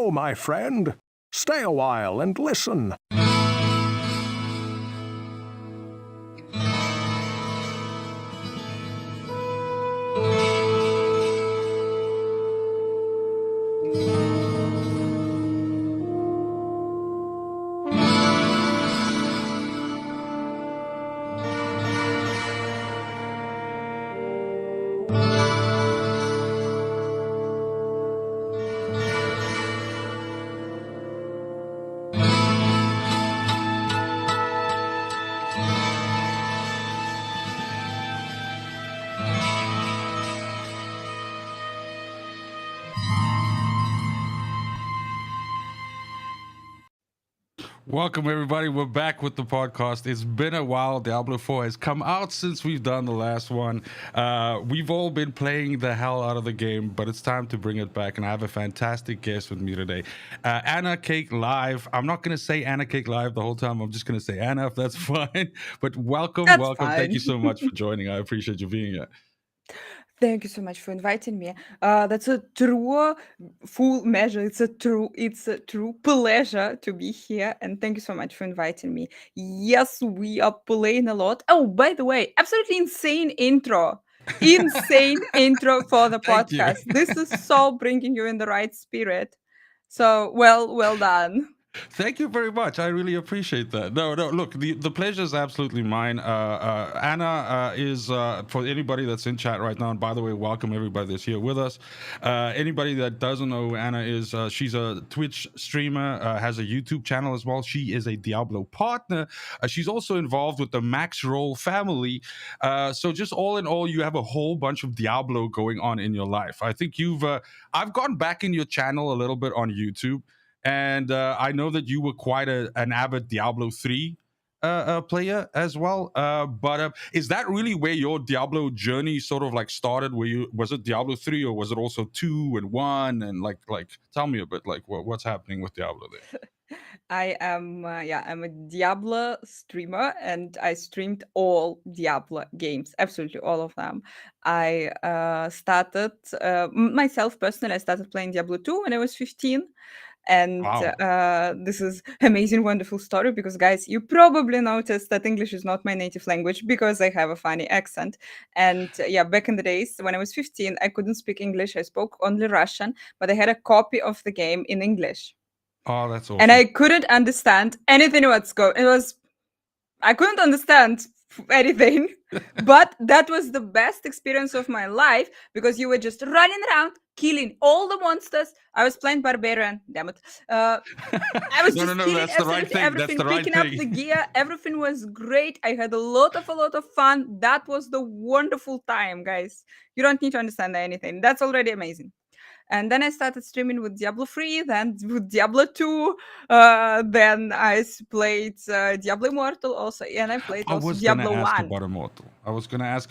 Hello, my friend. Stay a while and listen. Welcome, everybody. We're back with the podcast. It's been a while. Diablo 4 has come out since we've done the last one. We've all been playing the hell out of the game, but it's time to bring it back. And I have a fantastic guest with me today, AnnaCakeLive. I'm not going to say AnnaCakeLive the whole time. I'm just going to say Anna, if that's fine. But welcome. That's Thank fine. you so much for joining. I appreciate you being here. Thank you so much for inviting me. That's a true full measure. It's a true pleasure to be here, and thank you so much for inviting me. Yes, we are playing a lot. Oh, by the way, absolutely insane intro. Insane intro for the Thank you. podcast. This is so bringing you in the right spirit. So well done. Thank you very much. I really appreciate that. No, look, the pleasure is absolutely mine. Anna is, for anybody that's in chat right now, and by the way, welcome everybody that's here with us. Anybody that doesn't know who Anna is, she's a Twitch streamer, has a YouTube channel as well. She is a Diablo partner. She's also involved with the Max Roll family. So just all in all, you have a whole bunch of Diablo going on in your life. I think I've gone back in your channel a little bit on YouTube. And I know that you were quite an avid Diablo 3 player as well. But is that really where your Diablo journey sort of like started? Was it Diablo 3 or was it also 2 and 1? And like tell me a bit like what's happening with Diablo there. I'm a Diablo streamer, and I streamed all Diablo games, absolutely all of them. I started myself personally. I started playing Diablo 2 when I was 15, and Wow. this is amazing, wonderful story because, guys, you probably noticed that English is not my native language because I have a funny accent. And back in the days when I was 15, I couldn't speak English. I spoke only Russian, but I had a copy of the game in English. Oh, that's awesome. And I couldn't understand anything I couldn't understand anything, but that was the best experience of my life because you were just running around killing all the monsters. I was playing barbarian, damn it. I was No, just no, killing that's the right absolutely thing. That's everything, the right picking up the thing. gear. Everything was great. I had a lot of fun. That was the wonderful time, guys. You don't need to understand anything. That's already amazing. And then I started streaming with Diablo 3, then with Diablo 2. Then I played Diablo Immortal also, and I played I also was gonna Diablo ask 1.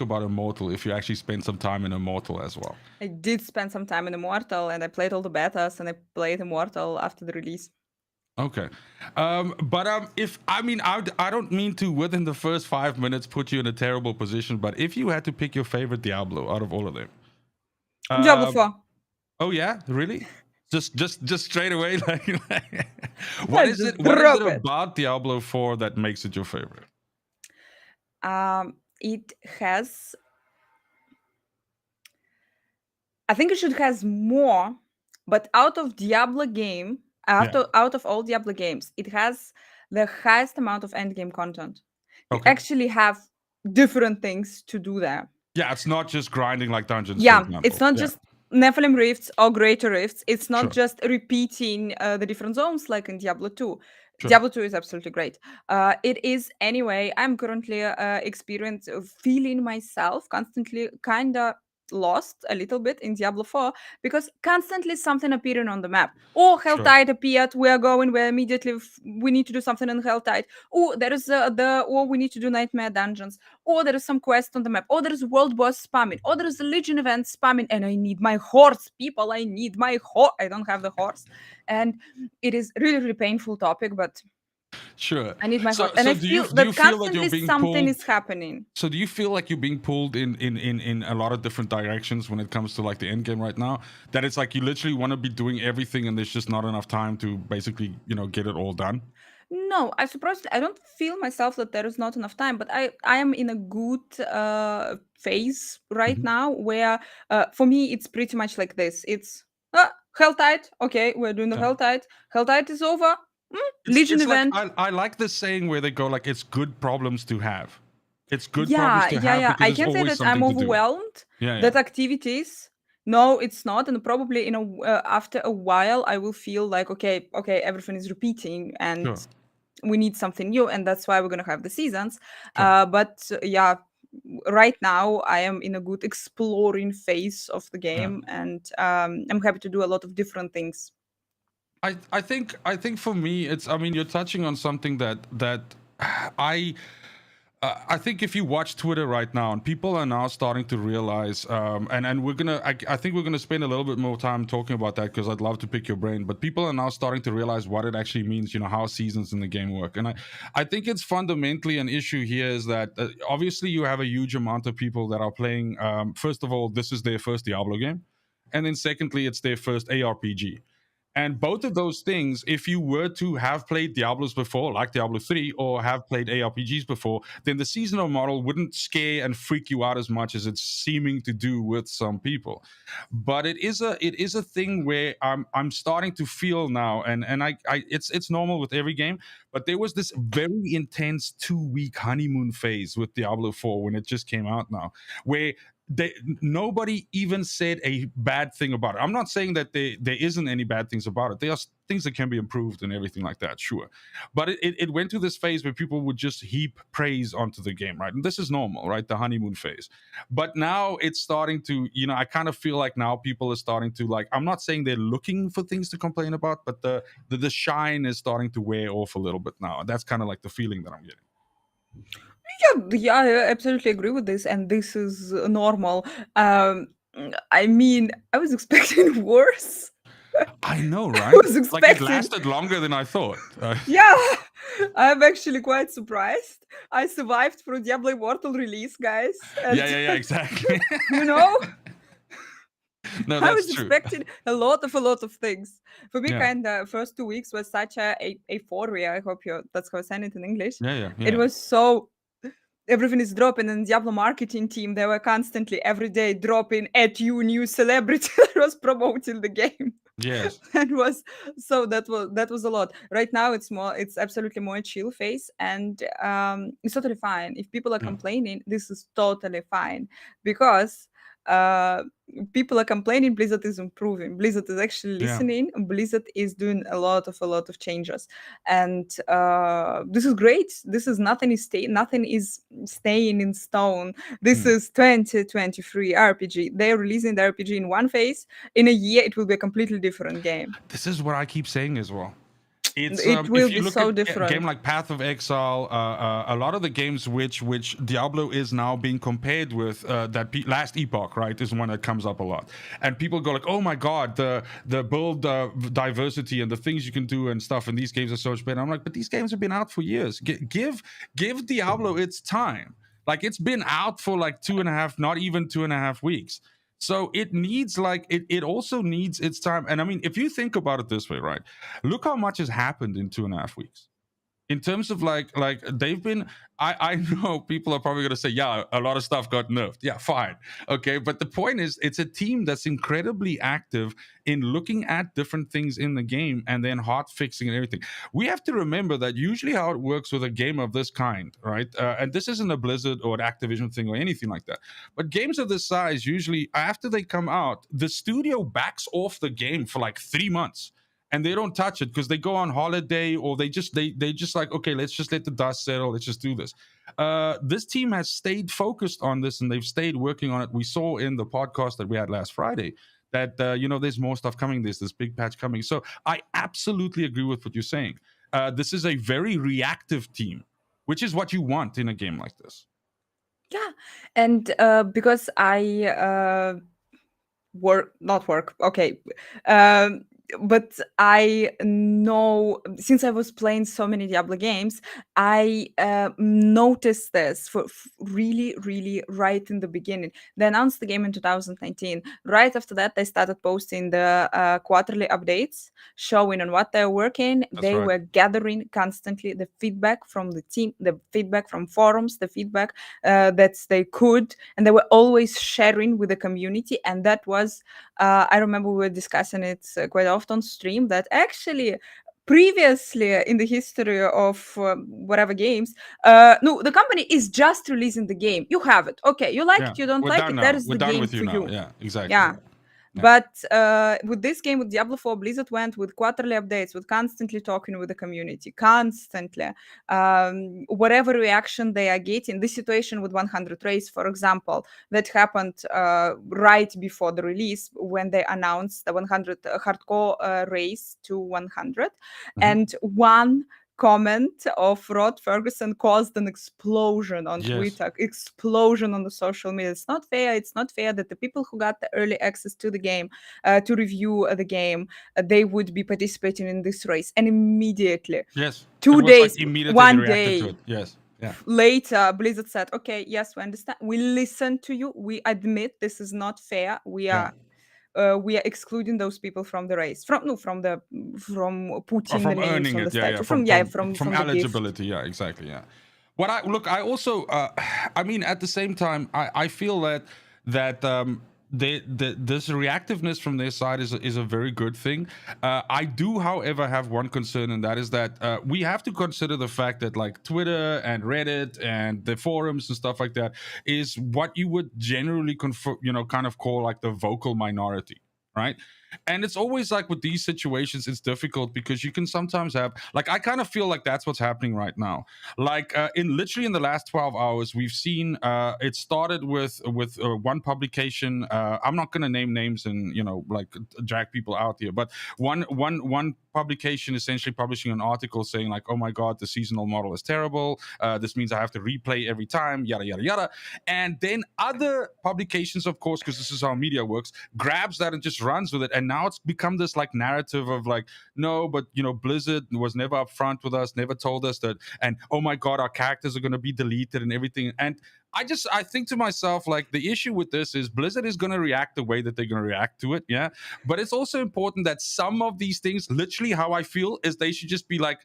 about Immortal. If you actually spent some time in Immortal as well. I did spend some time in Immortal, and I played all the betas, and I played Immortal after the release. Okay. If I don't mean to within the first 5 minutes put you in a terrible position, but if you had to pick your favorite Diablo out of all of them, Diablo 4. Oh yeah, really? Just straight away, what I is just it? What is drop it it. about Diablo 4 that makes it your favorite? It has. I think it should has more, but out of Diablo game, out of all Diablo games, it has the highest amount of endgame content. You Okay. actually have different things to do there. Yeah, it's not just grinding like dungeons, for Yeah, example. it's not just Nephilim rifts or greater rifts. It's not Sure. just repeating the different zones like in Diablo 2. Sure. Diablo 2 is absolutely great. It is anyway. I'm currently feeling myself constantly kind of lost a little bit in Diablo 4 because constantly something appearing on the map. Oh, Helltide appeared. We are going. We immediately we need to do something in Helltide. Oh, there is we need to do nightmare dungeons. Oh, there is some quest on the map. Oh, there is world boss spamming. Oh, there is a legion event spamming, and I need my horse, people. I need my horse. I don't have the horse, and it is really painful topic, but Sure. I need my So heart, and so I do you feel do you that feel that you're constantly being something pulled? is happening. So do you feel like you're being pulled in a lot of different directions when it comes to like the end game right now? That it's like you literally want to be doing everything and there's just not enough time to basically, get it all done? No, I don't feel myself that there is not enough time, but I am in a good phase right Mhm. now where for me it's pretty much like this. It's Helltide. Okay, we're doing the Yeah. Helltide. Helltide is over. Legion It's like event. I like this saying where they go like it's good problems to have. It's good problems Yeah, to yeah, have yeah. because I there's can say always that I'm something to do. overwhelmed. Yeah, yeah. That activities. No, it's not, and probably after a while, I will feel like okay, everything is repeating, and Sure. we need something new, and that's why we're gonna have the seasons. Sure. But right now I am in a good exploring phase of the Yeah. game, and I'm happy to do a lot of different things. I think for me it's, I mean, you're touching on something that I I think if you watch Twitter right now, and people are now starting to realize, and we're gonna, I think we're gonna spend a little bit more time talking about that because I'd love to pick your brain. But people are now starting to realize what it actually means, how seasons in the game work. And I think it's fundamentally an issue here is that obviously you have a huge amount of people that are playing. First of all, this is their first Diablo game, and then secondly, it's their first ARPG. And both of those things, if you were to have played Diablos before, like Diablo 3, or have played ARPGs before, then the seasonal model wouldn't scare and freak you out as much as it's seeming to do with some people. But it is a thing where I'm starting to feel now, and it's normal with every game, but there was this very intense 2 week honeymoon phase with Diablo 4 when it just came out now, where they nobody even said a bad thing about it. I'm not saying that there isn't any bad things about it. There are things that can be improved and everything like that, sure. But it went to this phase where people would just heap praise onto the game, right? And this is normal, right? The honeymoon phase. But now it's starting to, I kind of feel like now people are starting to, like, I'm not saying they're looking for things to complain about, but the shine is starting to wear off a little bit now. And that's kind of like the feeling that I'm getting. Yeah, I absolutely agree with this, and this is normal. Um, I mean, I was expecting worse. I know, I right? was Like it expecting. lasted longer than I thought. Yeah, I'm actually quite surprised. I survived through Diablo Immortal release, guys, and Yeah, exactly. you know, No, I that's was true. expecting a lot of things. For me, Yeah, kind of first 2 weeks was such a euphoria. I hope that's how I say it in English. yeah, It was so everything is dropping, and Diablo marketing team, they were constantly every day dropping at you new celebrity that was promoting the game. yes. That was that was a lot. Right now it's absolutely more chill phase, and it's totally fine. If people are Yeah. complaining, this is totally fine, because uh people are complaining, Blizzard is improving, Blizzard is actually Yeah. listening, Blizzard is doing a lot of changes, and this is great. This is nothing is staying in stone. This Mm. is 2023 RPG. They're releasing the RPG in one phase. In a year it will be a completely different game. This is what I keep saying as well. It's It will if you be look so at a game different. like Path of Exile, a lot of the games which Diablo is now being compared with, that last epoch, right, is one that comes up a lot, and people go like, "Oh my god, the build diversity and the things you can do and stuff in these games are so much better." I'm like, but these games have been out for years. Give Diablo its time. Like it's been out for like 2.5, not even 2.5 weeks. So it needs like it also needs its time. And I mean, if you think about it this way, right? Look how much has happened in 2.5 weeks in terms of like they've been, I know people are probably going to say, yeah, a lot of stuff got nerfed. Yeah, fine. Okay, but the point is it's a team that's incredibly active in looking at different things in the game and then hot fixing and everything. We have to remember that usually how it works with a game of this kind, right, and this isn't a Blizzard or an Activision thing or anything like that, but games of this size, usually after they come out, the studio backs off the game for like 3 months and they don't touch it because they go on holiday, or they just like, okay, let's just let the dust settle, let's just do this. This team has stayed focused on this and they've stayed working on it. We saw in the podcast that we had last Friday that there's more stuff coming, there's this big patch coming. So I absolutely agree with what you're saying. This is a very reactive team, which is what you want in a game like this. Yeah, and because I work not work okay, but I know, since I was playing so many Diablo games, I noticed this for really, really right in the beginning. They announced the game in 2019. Right after that, they started posting the quarterly updates, showing on what they're working. That's They right. were gathering constantly the feedback from the team, the feedback from forums, the feedback that they could, and they were always sharing with the community. And that was, I remember we were discussing it quite often on stream, that actually previously in the history of whatever games, no, the company is just releasing the game. You have it. Okay, you like Yeah, it, you don't we're like done it, that now. is We're the done game with you for now. you. Yeah, exactly. Yeah. Yeah. But with this game, with Diablo 4, Blizzard went with quarterly updates, with constantly talking with the community, constantly. Whatever reaction they are getting, this situation with 100 race, for example, that happened right before the release when they announced the 100 hardcore race to 100. Mhm. And one comment of Rod Ferguson caused an explosion on Yes. Twitter, explosion on the social media. It's not fair. It's not fair that the people who got the early access to the game, to review the game, they would be participating in this race. And immediately, Yes. It two was like days, immediately they one reacted to day it. Yes. Yeah. later, Blizzard said, "Okay, yes, we understand. We listen to you. We admit this is not fair. Yeah. We are excluding those people from the race, from no, from Or putting the from names earning on the it. Yeah. Yeah. statue, From from from the gift." eligibility. Yeah. Exactly. Yeah. What I look, I also, I mean, at the same time, I feel that this reactiveness from their side is a very good thing. I do, however, have one concern, and that is that we have to consider the fact that like Twitter and Reddit and the forums and stuff like that is what you would generally kind of call like the vocal minority, right? And it's always like with these situations, it's difficult because you can sometimes have, like, I kind of feel like that's what's happening right now. Like in literally in the last 12 hours we've seen it started with one publication. I'm not going to name names and like drag people out here, but one publication essentially publishing an article saying like, oh my god, the seasonal model is terrible, this means I have to replay every time, yada yada yada. And then other publications, of course, because this is how media works, grabs that and just runs with it. And now it's become this like narrative of like, no, but Blizzard was never upfront with us, never told us that, and oh my god, our characters are going to be deleted and everything. And I think to myself, like, the issue with this is Blizzard is going to react the way that they're going to react to it, yeah. But it's also important that some of these things, literally how I feel is they should just be like,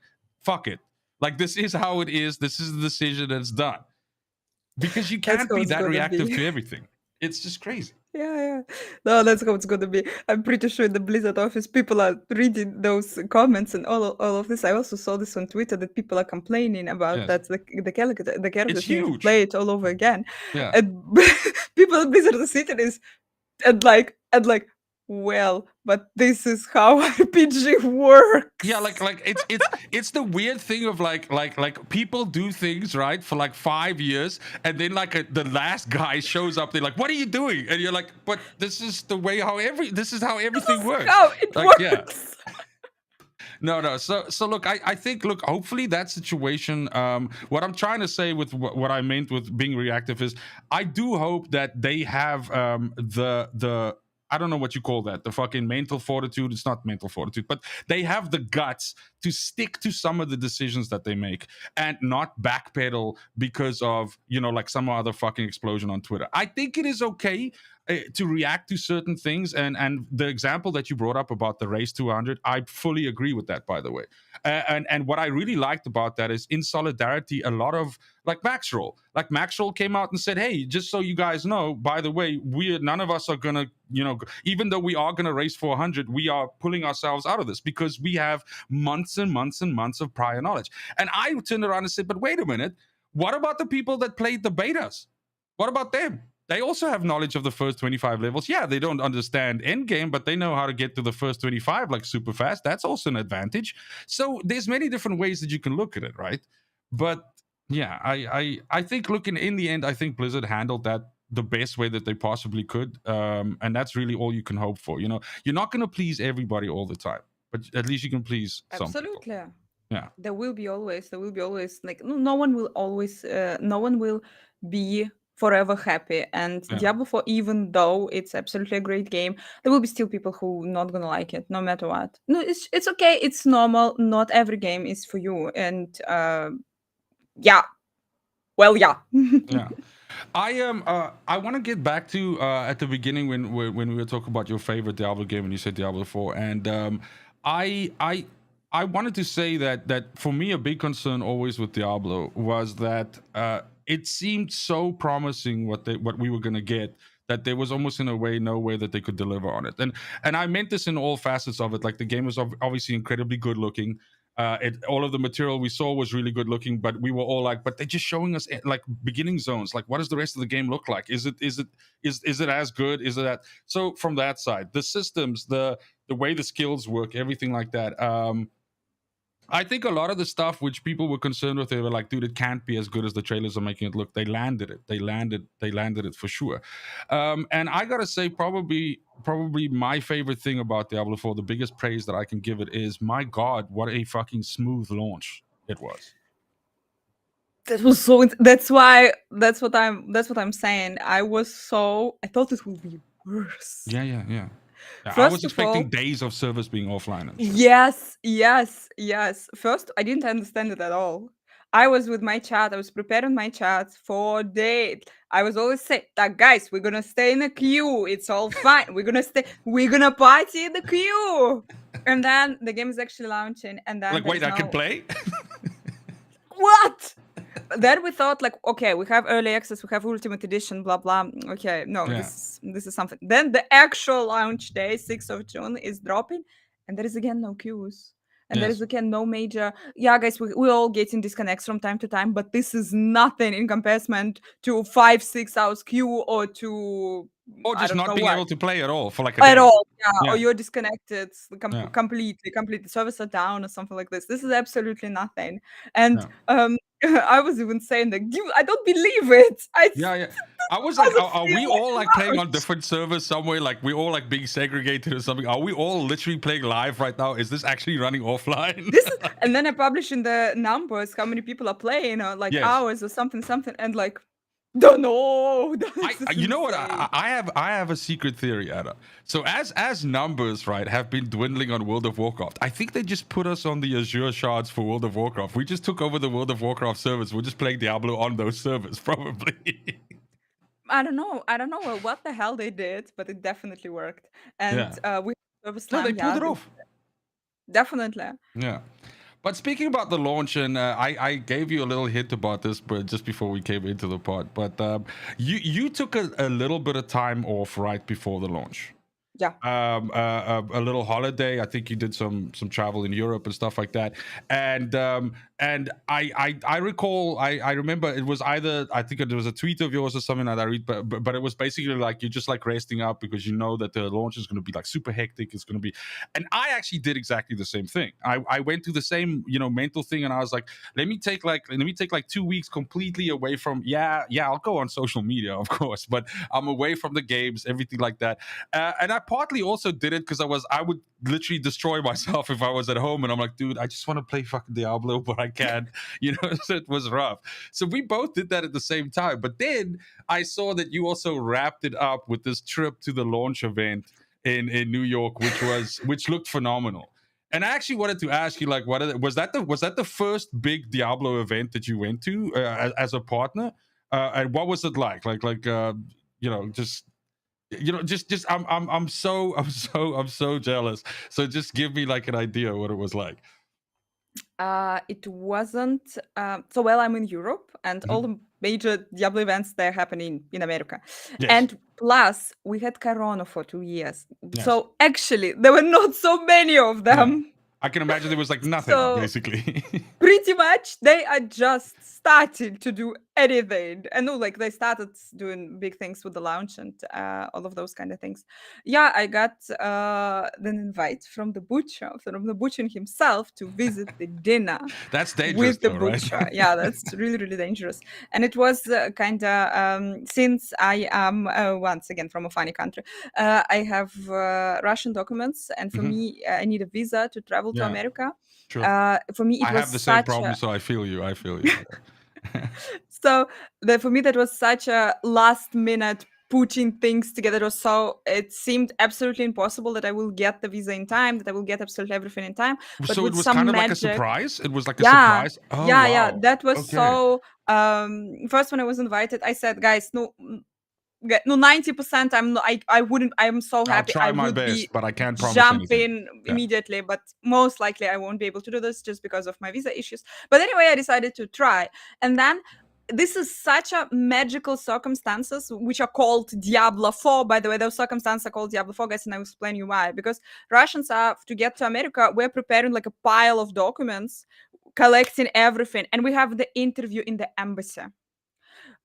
fuck it, like this is how it is, this is the decision, and it's done. Because you That's can't how be it's that gonna reactive be. to everything. It's just crazy. Yeah, yeah. No, that's how it's gonna be. I'm pretty sure in the Blizzard office, people are reading those comments and all of this. I also saw this on Twitter that people are complaining about Yes, that the it's characters need to huge. play it all over again, Yeah. and people at Blizzard are sitting is and like, well, but this is how RPG Yeah, works. it's the weird thing of like people do things right for like 5 years, and then like the last guy shows up, they're like, what are you doing? And you're like, but this is the way how this is how This everything is works. how it Like, yeah. works. No. So look, I think, look, hopefully that situation. What I'm trying to say with what I meant with being reactive is, I do hope that they have the I don't know what you call that, the fucking mental fortitude. It's not mental fortitude, but they have the guts to stick to some of the decisions that they make and not backpedal because of like some other fucking explosion on Twitter. I think it is okay to react to certain things, and the example that you brought up about the race to 100, I fully agree with that, by the way. And what I really liked about that is, in solidarity, a lot of like Maxwell came out and said, hey, just so you guys know, by the way, none of us are gonna even though we are gonna race for 100, we are pulling ourselves out of this because we have months and months and months of prior knowledge. And I turned around and said, but wait a minute, what about the people that played the betas? What about them? They also have knowledge of the first 25 levels. Yeah, they don't understand Endgame, but they know how to get to the first 25 like super fast. That's also an advantage. So there's many different ways that you can look at it, right? But yeah, I think, looking in the end, I think Blizzard handled that the best way that they possibly could, and that's really all you can hope for. You're not going to please everybody all the time, but at least you can please some people. Absolutely. Yeah. There will be always like, no one will always no one will be forever happy. And Yeah. Diablo 4, even though it's absolutely a great game, there will be still people who not gonna like it, no matter what. No, it's okay. It's normal. Not every game is for you. And yeah, well, yeah. Yeah. I want to get back to at the beginning when we were talking about your favorite Diablo game and you said Diablo 4, and I I I wanted to say that for me a big concern always with Diablo was that it seemed so promising what we were gonna get, that there was almost in a way no way that they could deliver on it, and I meant this in all facets of it. Like, the game was obviously incredibly good looking. All of the material we saw was really good looking, but we were all like, but they're just showing us like beginning zones. Like, what does the rest of the game look like? Is it as good? Is it that? So from that side, the systems, the way the skills work, everything like that. I think a lot of the stuff which people were concerned with, they were like, dude, it can't be as good as the trailers are making it look. They landed it. They landed it for sure. And I gotta say, probably my favorite thing about Diablo 4, the biggest praise that I can give it is, my God, what a fucking smooth launch it was. That was so. That's why. That's what I'm saying. I thought it would be worse. Yeah. I First was of all, expecting days of service being offline and shit. yes. First, I didn't understand it at all. I was with my chat. I was preparing my chat for days. I was always saying that, guys, we're gonna stay in a queue. It's all fine. We're gonna party in the queue. And then the game is actually launching, and then Like, wait, I can play? what? Then we thought, like, okay, we have early access, we have ultimate edition, blah blah. Okay, no, Yeah. this is something. Then the actual launch day, 6th of June, is dropping, and there is again no queues. And there Yes. is again no major. Yeah, guys, we all getting disconnects from time to time, but this is nothing in comparison to 5-6 hours queue, or to Or I just don't not know being what able to play at all for like a at day. all. Yeah, Yeah. or you're disconnected Yeah. completely. Service are down or something like this. This is absolutely nothing. And Yeah. I was even saying that, I don't believe it. Yeah. I was like, doesn't are we feel all like playing on much. different servers somewhere? Like, we all like being segregated or something? Are we all literally playing live right now? Is this actually running offline? This is, and then I publish in the numbers how many people are playing, or like Yes. hours or something, and like, don't know. You know what? I have a secret theory, Anna. So as numbers, right, have been dwindling on World of Warcraft, I think they just put us on the Azure shards for World of Warcraft. We just took over the World of Warcraft servers. We're just playing Diablo on those servers, probably. I don't know what the hell they did, but it definitely worked. And we service No, they time, pulled it off. definitely. Yeah. But speaking about the launch, and I gave you a little hint about this, but just before we came into the pod. But you took a little bit of time off right before the launch. Yeah. A little holiday. I think you did some travel in Europe and stuff like that. And I recall, I remember it was either, I think it was a tweet of yours or something that I read, but it was basically like, you're just like resting up because you know that the launch is going to be like super hectic. It's going to be, and I actually did exactly the same thing. I went through the same, mental thing, and I was like, let me take like 2 weeks completely away from, I'll go on social media, of course, but I'm away from the games, everything like that. And I partly also did it because I would literally destroy myself if I was at home, and I'm like, dude, I just want to play fucking Diablo, but I can't, so it was rough. So we both did that at the same time. But then I saw that you also wrapped it up with this trip to the launch event in New York, which looked phenomenal. And I actually wanted to ask you, like, was that the first big Diablo event that you went to as a partner? And what was it like? Just I'm so jealous. So just give me like an idea what it was like. It wasn't so well. I'm in Europe, and all the major Diablo events, they're happening in America. Yes. And plus, we had Corona for 2 years, Yes. so actually there were not so many of them. I can imagine there was like nothing, basically. Pretty much, they are just starting to do anything. And no, like, they started doing big things with the launch and all of those kind of things. Yeah, I got an invite from the butcher himself, to visit the dinner. That's dangerous, with the though, right? butcher. Yeah, that's really, really dangerous. And it was kind of, since I am, once again, from a funny country, I have Russian documents, and for me, I need a visa to travel to America. Sure. For me, it I was have the same such problem, a... so I feel you. So for me, that was such a last minute putting things together. It seemed absolutely impossible that I will get the visa in time, that I will get absolutely everything in time. But So it with was some kind of like a magic, surprise. It was like a yeah, surprise. Oh yeah. wow. That was Okay. so. First, when I was invited, I said, "Guys, no, no, 90%. I wouldn't. I'm so I'll happy. try I my would be best, but I can't promise anything. jumping Yeah. immediately, but most likely I won't be able to do this just because of my visa issues. But anyway, I decided to try, and then." This is such a magical circumstances which are called Diablo IV. By the way, those circumstances are called Diablo IV, guys, and I will explain you why. Because Russians are to get to America, we're preparing like a pile of documents, collecting everything, and we have the interview in the embassy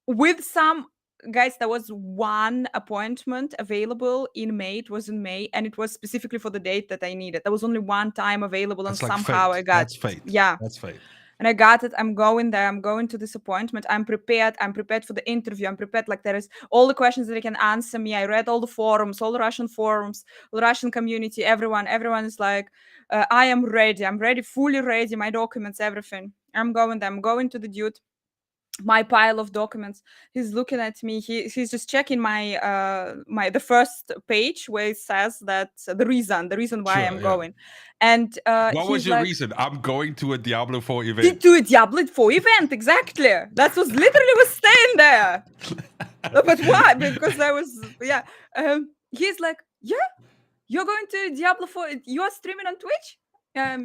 with some guys. There was one appointment available in May. It was in May, and it was specifically for the date that I needed. There was only one time available, and That's like somehow fate. I got That's fate. yeah. That's fate. And I got it. I'm going there. I'm going to this appointment. I'm prepared. I'm prepared for the interview. I'm prepared. Like there is all the questions that they can answer me. I read all the forums, all the Russian forums, the Russian community. Everyone is like, I am ready. I'm ready, fully ready. My documents, everything. I'm going there. I'm going to the dude. My pile of documents. He's looking at me. He's just checking the first page where it says that the reason why I'm Sure. Yeah. going, and What was he's your like, reason? I'm going to a Diablo 4 event. to a Diablo IV event, exactly. That was literally was staying there. But why? Because I was, yeah. He's like, yeah, you're going to Diablo 4. You're streaming on Twitch. Yeah,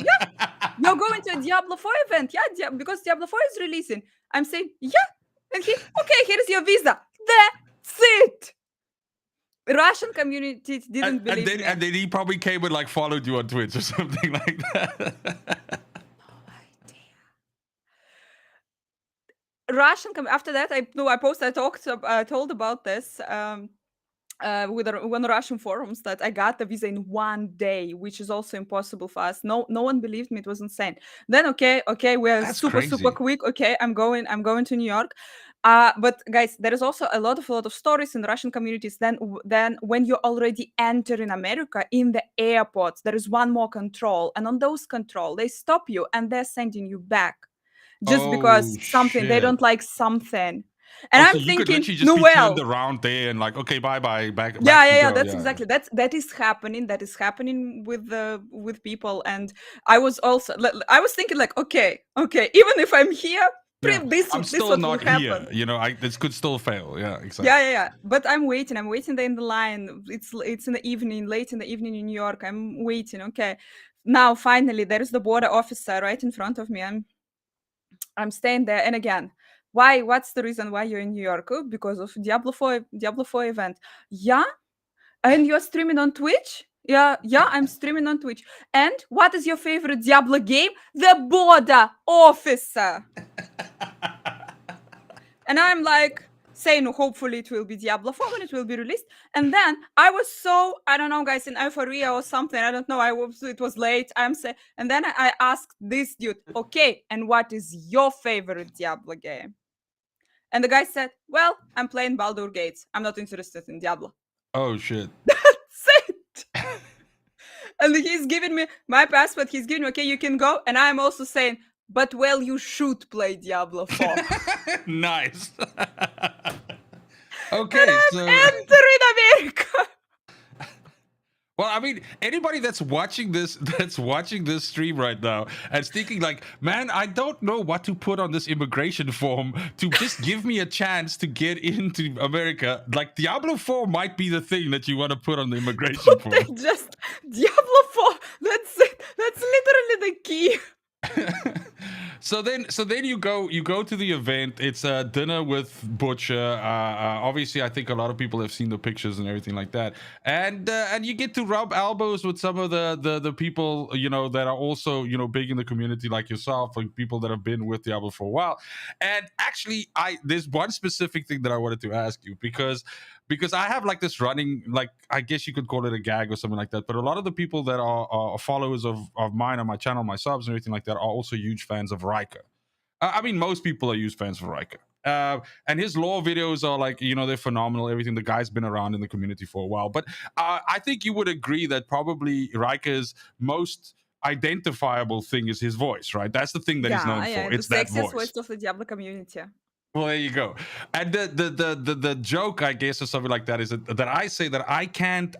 you're going to a Diablo 4 event. Yeah, because Diablo 4 is releasing. I'm saying, yeah. And okay, here's your visa. That's it. Russian community didn't believe me. And then he probably came and like followed you on Twitch or something like that. After that, I told about this with one Russian forums that I got the visa in one day, which is also impossible for us. No one believed me. It was insane. Then okay, we're That's super crazy. quick. Okay, I'm going to New York. But guys, there is also a lot of stories in the Russian communities. Then when you already enter in America in the airports, there is one more control, and on those control they stop you and they're sending you back just because Oh something they shit. don't like something. And Oh, so I'm you could thinking, literally just no, be turned well, around there and like, okay, bye, back you yeah, go. that's Yeah. exactly that is happening. That is happening with people. And I was also I was thinking like, okay, even if I'm here, Yeah. this I'm this still what will not here. happen. You know, this could still fail. Yeah, exactly. Yeah. But I'm waiting there in the line. It's in the evening, late in the evening in New York. I'm waiting. Okay, now finally there is the border officer right in front of me. I'm staying there. And again, why? What's the reason why you're in New York? Oh, because of Diablo 4 event. Yeah. And you're streaming on Twitch? Yeah, I'm streaming on Twitch. And what is your favorite Diablo game? The Border Officer. And I'm like saying, hopefully it will be Diablo 4 when it will be released. And then I was so, I don't know, guys, in euphoria or something. I don't know. It was late. And then I asked this dude, okay, and what is your favorite Diablo game? And the guy said, well, I'm playing Baldur's Gate. I'm not interested in Diablo. Oh shit. That's it. And he's giving me my passport. He's giving me, okay, you can go. And I'm also saying, but well, you should play Diablo 4. Nice. And Okay, I'm so entering America. well, I mean, anybody that's watching this stream right now and thinking like, man, I don't know what to put on this immigration form to just give me a chance to get into America. Like Diablo 4 might be the thing that you want to put on the immigration form. Just Diablo 4. That's it. That's literally the key. So then you go to the event. It's a dinner with Butcher. Obviously, I think a lot of people have seen the pictures and everything like that. And you get to rub elbows with some of the people, you know, that are also, you know, big in the community like yourself, like people that have been with Diablo for a while. And actually, there's one specific thing that I wanted to ask you because I have like this running, like I guess you could call it a gag or something like that. But a lot of the people that are followers of mine on my channel, my subs and everything like that, are also huge fans of Riker. I mean, most people are huge fans of Riker. And his lore videos are like, you know, they're phenomenal. Everything. The guy's been around in the community for a while. But I think you would agree that probably Riker's most identifiable thing is his voice, right? That's the thing that he's known Yeah, for. the It's that sexiest voice. voice of the Diablo community. Well, there you go. And the joke, I guess, or something like that, is that I say that I can't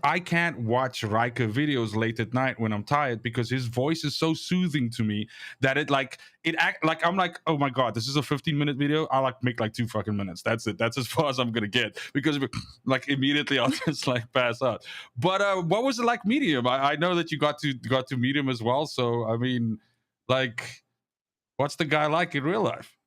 watch Riker videos late at night when I'm tired, because his voice is so soothing to me that I'm like, oh my god, this is a 15-minute video. I'll like make like 2 fucking minutes. That's it. That's as far as I'm gonna get, because like immediately I'll just like pass out. But what was it like meeting him? I know that you got to meet him as well. So I mean, like, what's the guy like in real life?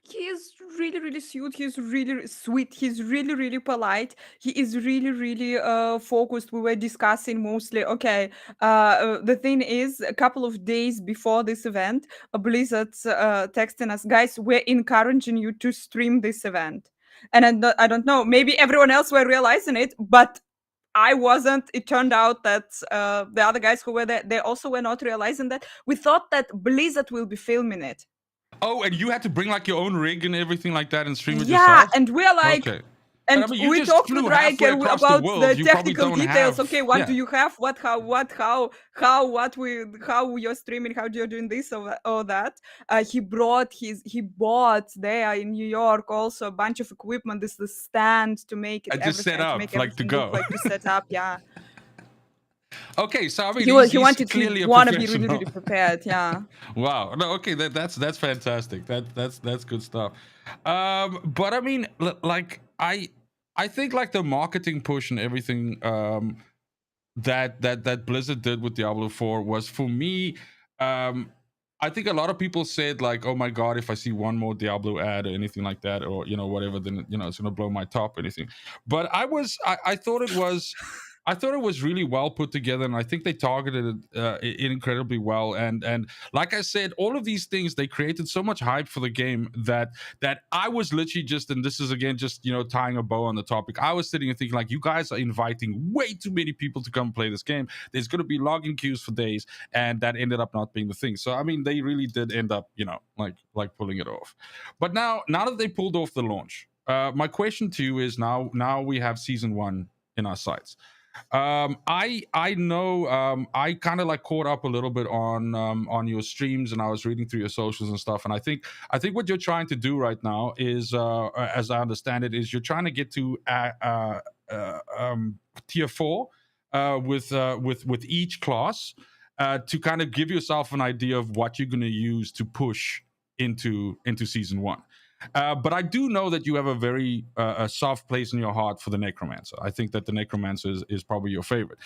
He is really, really sweet. He's really sweet. He's really, really polite. He is really, really focused. We were discussing mostly. Okay, the thing is, a couple of days before this event, Blizzard texting us, guys, we're encouraging you to stream this event. And I don't know, maybe everyone else were realizing it, but I wasn't. It turned out that the other guys who were there, they also were not realizing that. We thought that Blizzard will be filming it. Oh, and you had to bring like your own rig and everything like that and stream it Yeah, yourself? and we're like, Okay. and But I mean, you we just talked with flew halfway Riker across about the world. the You probably technical don't details. have. Okay, what Yeah. do you have? How you're streaming? How you're doing this or that? He bought there in New York also a bunch of equipment. This the stand to make it I just set everything, to up, make like, to everything look go. like to set up. Yeah, Okay, so I mean, he he's wanted to clearly a want to be really professional. really prepared. Yeah. Wow. No, okay, that's fantastic. That's good stuff. But I mean, like I think like the marketing push and everything that Blizzard did with Diablo 4 was, for me, um I think a lot of people said like, oh my god, if I see one more Diablo ad or anything like that, or whatever, then it's gonna blow my top or anything. But I thought it was, really well put together, and I think they targeted it incredibly well. And like I said, all of these things, they created so much hype for the game that I was literally just, and this is again just tying a bow on the topic, I was sitting and thinking like, you guys are inviting way too many people to come play this game. There's going to be login queues for days, and that ended up not being the thing. So I mean, they really did end up like pulling it off. But now that they pulled off the launch, my question to you is, now we have season 1 in our sights. I know, I kind of like caught up a little bit on your streams, and I was reading through your socials and stuff, and I think what you're trying to do right now is, as I understand it, is you're trying to get to tier 4 with each class, to kind of give yourself an idea of what you're going to use to push into season 1. But I do know that you have a very a soft place in your heart for the Necromancer. I think that the Necromancer is probably your favorite.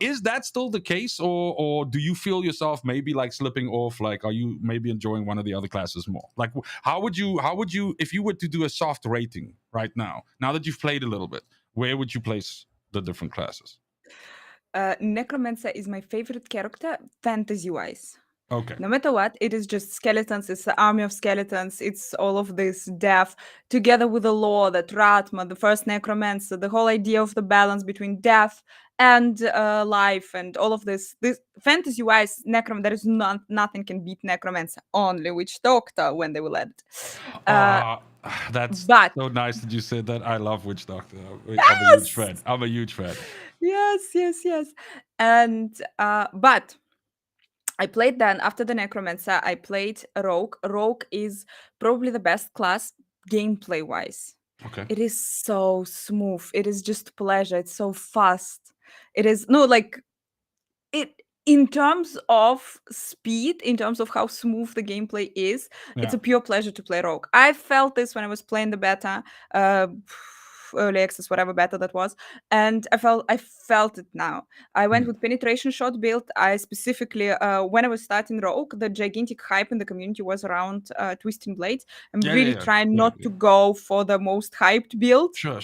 Is that still the case, or do you feel yourself maybe like slipping off? Like, are you maybe enjoying one of the other classes more? Like, how would you, if you were to do a soft rating right now that you've played a little bit, where would you place the different classes? Necromancer is my favorite character fantasy-wise. Okay. No matter what, it is just skeletons. It's the army of skeletons. It's all of this death, together with the lore that Ratma, the first necromancer, the whole idea of the balance between death and life, and all of this. This fantasy-wise, there is nothing can beat necromancer. Only witch doctor when they will add it. That's But so nice that you said that. I love Witch Doctor. I'm a huge yes, fan. I'm a huge fan. yes, and but I played then after the Necromancer. I played Rogue. Rogue is probably the best class gameplay wise. Okay. It is so smooth. It is just pleasure. It's so fast. It is no like it in terms of speed, in terms of how smooth the gameplay is. It's Yeah. a pure pleasure to play Rogue. I felt this when I was playing the beta. Early access, whatever beta that was, and I felt it now. I went with penetration shot build. I specifically, when I was starting Rogue, the gigantic hype in the community was around Twisting Blades. I'm really trying not to go for the most hyped build. Sure.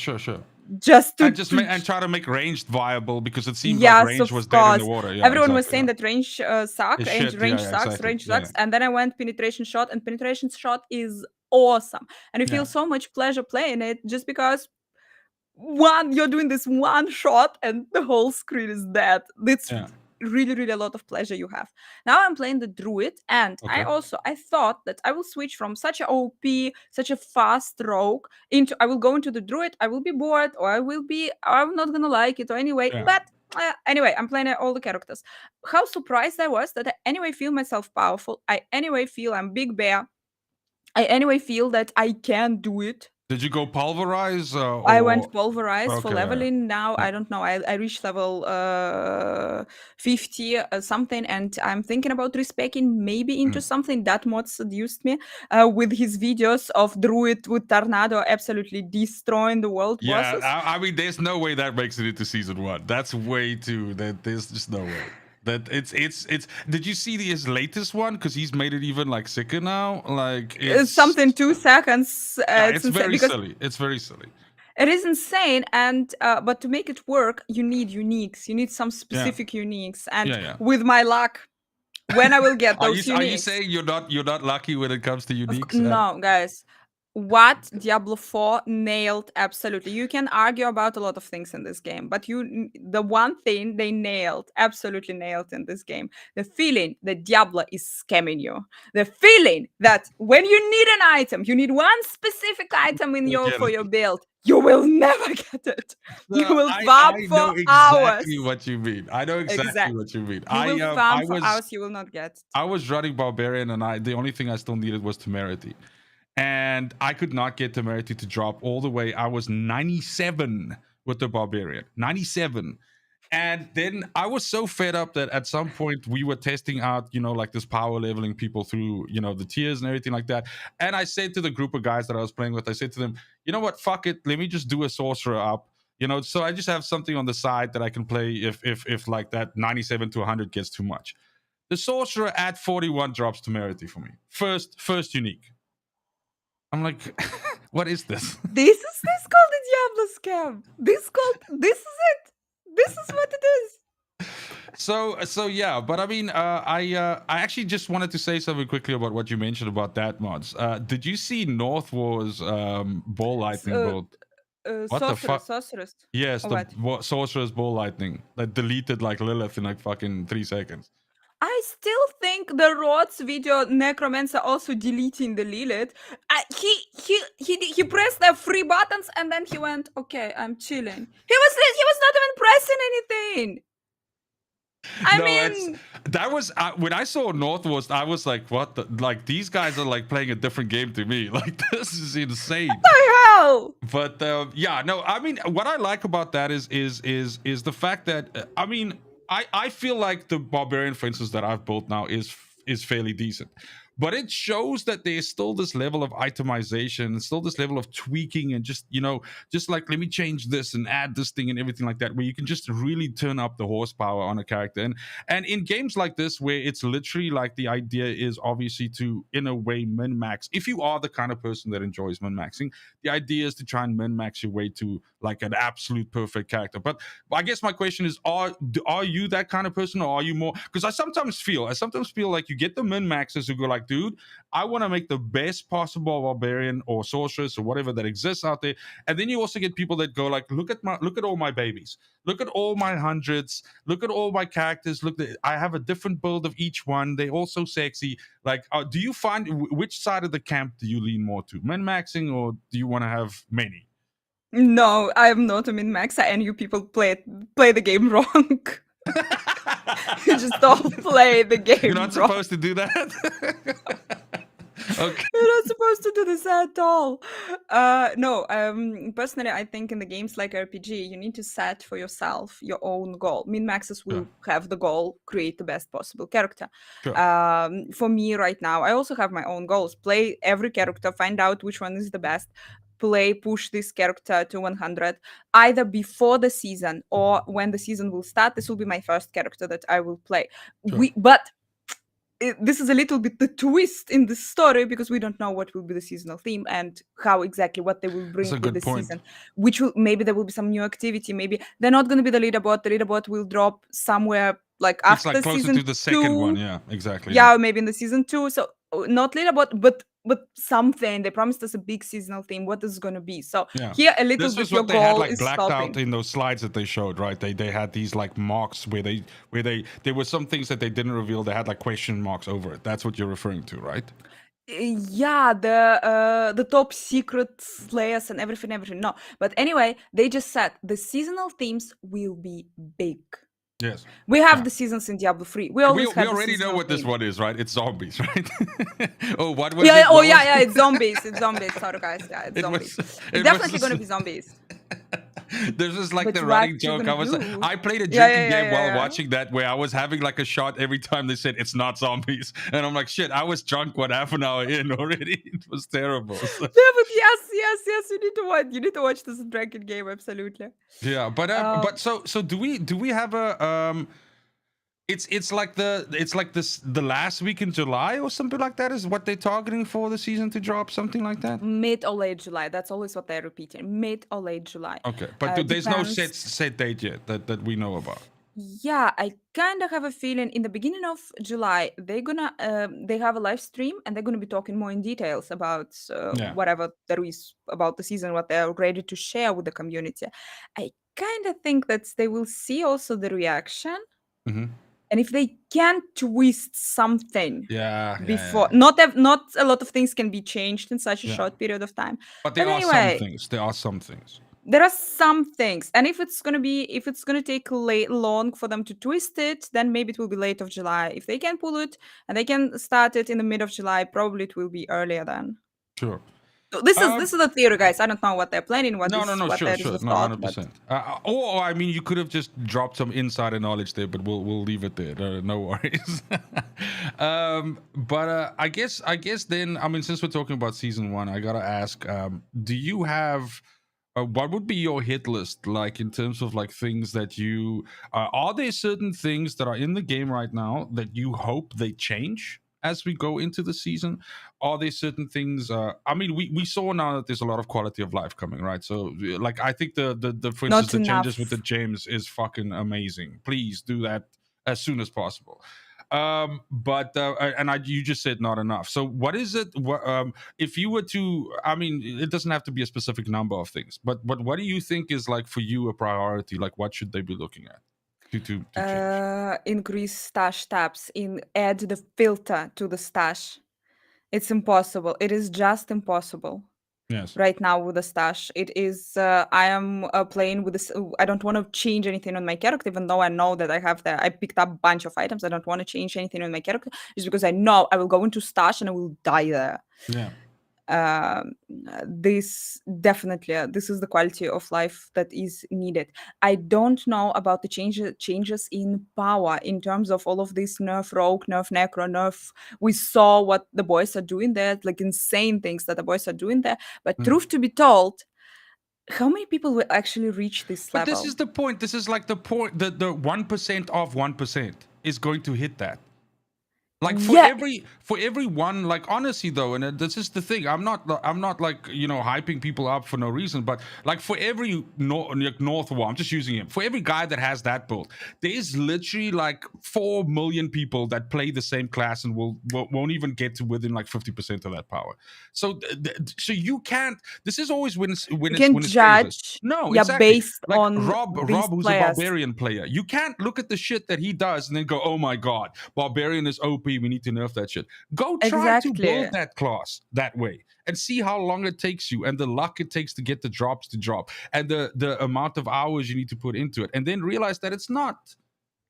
Just to and try to make ranged viable, because it seemed yes, like range of was dead in course. the water. Yeah, Everyone was exactly, saying yeah. that range sucks, It's and shit. range Yeah, sucks, exactly. range Yeah. sucks. And then I went penetration shot, and penetration shot is awesome. And you feel Yeah. so much pleasure playing it, just because you're doing this one shot and the whole screen is dead. It's Yeah. really a lot of pleasure you have. Now I'm playing the druid, and Okay. I thought that I will switch from such a OP, such a fast rogue into I will go into the druid. I will be bored, or I'm not gonna like it, or anyway. Yeah. But Anyway, I'm playing all the characters. How surprised I was that I anyway feel myself powerful. I anyway feel I'm big bear. I anyway feel that I can do it. Did you go pulverize I or went pulverized for okay? leveling. Now Yeah. I don't know. I reached level 50 something, and I'm thinking about respecing maybe into Mm. something. That mod seduced me with his videos of Druid with Tornado absolutely destroying the world Yeah, bosses. I mean, there's no way that makes it into season 1. That's way too. That there's just no way. That it's. Did you see his latest one? Because he's made it even like sicker now. Like it's Something 2 seconds. yeah, It's it's insane very because silly. It's very silly. it is insane, and but to make it work, you need uniques. You need some Yeah, specific uniques, and yeah, yeah. with my luck, when I will get those Are you uniques. saying you're not lucky when it comes to uniques? No, guys. What Diablo 4 nailed absolutely. You can argue about a lot of things in this game, but the one thing they nailed, absolutely nailed in this game, the feeling that Diablo is scamming you. The feeling that when you need an item, you need one specific item in I your get for it. your build, you will never get it. You No, will I farm for know hours. exactly what you mean. I know exactly Exact. what you mean. You will farm for hours, you will not get it. I was running barbarian, and the only thing I still needed was temerity, and I could not get temerity to drop all the way. I was 97 with the barbarian, 97. And then I was so fed up that at some point we were testing out, like this power leveling people through, the tiers and everything like that. And I said to the group of guys that I was playing with, I said to them, you know what, fuck it, let me just do a sorcerer up. So I just have something on the side that I can play if like that 97 to 100 gets too much. The sorcerer at 41 drops temerity for me. First unique. I'm like, what is this? This called the Diablo scam. This is it. This is what it is. So yeah, but I mean, I actually just wanted to say something quickly about what you mentioned about that mods. Did you see North War's ball lightning build? What the fuck? Sorceress. Yes, Or the what? sorcerer's ball lightning that deleted like Lilith in like fucking 3 seconds. I still think the Rods video Necromancer also deleting the Lilith. He pressed the three buttons and then he went, okay, I'm chilling. He was not even pressing anything. That was when I saw Northwest, I was like, what the, like these guys are like playing a different game to me. Like this is insane. What the hell? But yeah, no, I mean, what I like about that is the fact that I mean, I feel like the barbarian, for instance, that I've built now is fairly decent. But it shows that there's still this level of itemization, still this level of tweaking, and just just like let me change this and add this thing and everything like that, where you can just really turn up the horsepower on a character. And in games like this, where it's literally like the idea is obviously to, in a way, min max. If you are the kind of person that enjoys min maxing, the idea is to try and min max your way to like an absolute perfect character. But I guess my question is, are you that kind of person, or are you more? Because I sometimes feel like you get the min maxers who go like, dude, I want to make the best possible barbarian or sorceress or whatever that exists out there. And then you also get people that go like, look at all my babies, look at all my hundreds, look at all my characters, I have a different build of each one, they're all so sexy. Like, do you find which side of the camp do you lean more to, min maxing, or do you want to have many? No, I'm not a min maxer, and you people play the game wrong. You just don't play the game. You're not supposed to do that. Okay. You're not supposed to do this at all. No, personally, I think in the games like RPG, you need to set for yourself your own goal. Min maxers will have the goal, create the best possible character. Sure. For me right now, I also have my own goals. Play every character, find out which one is the best. Push this character to 100 either before the season or when the season will start. This will be my first character that I will play. Sure. But this is a little bit the twist in the story, because we don't know what will be the seasonal theme and how exactly what they will bring with the season. Which will, maybe there will be some new activity. Maybe they're not going to be the leaderboard. The leaderboard will drop somewhere like after it's like closer season to the second one. Yeah, exactly. Yeah, maybe in the season 2. So not leaderboard, but something. They promised us a big seasonal theme. What is going to be? So here a little bit your goal like is blacked stopping. out in those slides that they showed, right? They had these like marks where there were some things that they didn't reveal. They had like question marks over it. That's what you're referring to, right? Yeah, the top secret slayers and everything. No, but anyway, they just said the seasonal themes will be big. Yes. We have Yeah. the seasons in Diablo 3. We We always we had the already know seasonal what this themes. one is, right? It's zombies, right? Oh, what was Yeah, it? What was yeah, it's zombies. It's zombies. Sorry, guys. Yeah, it's it zombies. was It's it was definitely gonna just, be zombies. there's just like But the what running you joke. gonna do? I played a Yeah, drinking game while yeah. watching that where I was having like a shot every time they said it's not zombies, and I'm like, shit, I was drunk half an hour in already. It was terrible. So, Yeah, but yes. You need to watch. You need to watch this drinking game. Absolutely. yeah, but Um, so do we have a it's like this the last week in July or something like that is what they're targeting for the season to drop, something like that? mid or late July. That's always what they're repeating. Mid or late July. Okay, but there's no Depends. set date yet that we know about. Yeah, I kind of have a feeling in the beginning of July they have a live stream and they're gonna be talking more in details about Yeah. whatever there is about the season, what they're ready to share with the community. I kind of think that they will see also the reaction, Hmm. and if they can twist something Yeah. before, not a lot of things can be changed in such a Yeah. short period of time. But But there are some anyway, things. There are some things. there are some things, and if it's gonna take long for them to twist it, then maybe it will be late of July. If they can pull it and they can start it in the mid of July, probably it will be earlier then. Sure. So this is the theory, guys. I don't know what they're planning, No, what sure, there is sure. a No, thought, but 100%. Or I mean, you could have just dropped some insider knowledge there, but we'll leave it there. No worries. But I guess then, I mean, since we're talking about season one, I gotta ask, do you have what would be your hit list like in terms of like things that you are there certain things that are in the game right now that you hope they change as we go into the season? Are there certain things I mean, we saw now that there's a lot of quality of life coming, right? So like I think the for instance not the changes with the enough. gyms is fucking amazing. Please do that as soon as possible. But and you just said not enough. So what is it if you were to, I mean, it doesn't have to be a specific number of things, but what do you think is like for you a priority? Like what should they be looking at to change? Increase stash tabs, add the filter to the stash. It's impossible. It is just impossible. Yes. Right now with the stash, it is I am playing with this. I don't want to change anything on my character, even though I know that I picked up a bunch of items. I don't want to change anything on my character just because I know I will go into stash and I will die there. Yeah. This definitely this is the quality of life that is needed. I don't know about the changes in power in terms of all of this nerf rogue, nerf necro, nerf. We saw what the boys are doing there, like insane things that the boys are doing there. But truth to be told, how many people will actually reach this But this level? is the point. This is like the point. The 1% of 1% is going to hit that. Like Yeah, for everyone, like honestly though, and this is the thing, I'm not like, you know, hyping people up for no reason, but like for every North War, I'm just using him, for every guy that has that build, there's literally like 4 million people that play the same class and won't even get to within like 50% of that power. So so you can't, this is always when you it's can phases. judge, No, yeah, exactly. based Like on these Rob, who's a players. barbarian player, you can't look at the shit that he does and then go, oh my god, barbarian is OP, we need to nerf that shit. Go try to Exactly. build that class that way and see how long it takes you and the luck it takes to get the drops to drop and the amount of hours you need to put into it, and then realize that it's not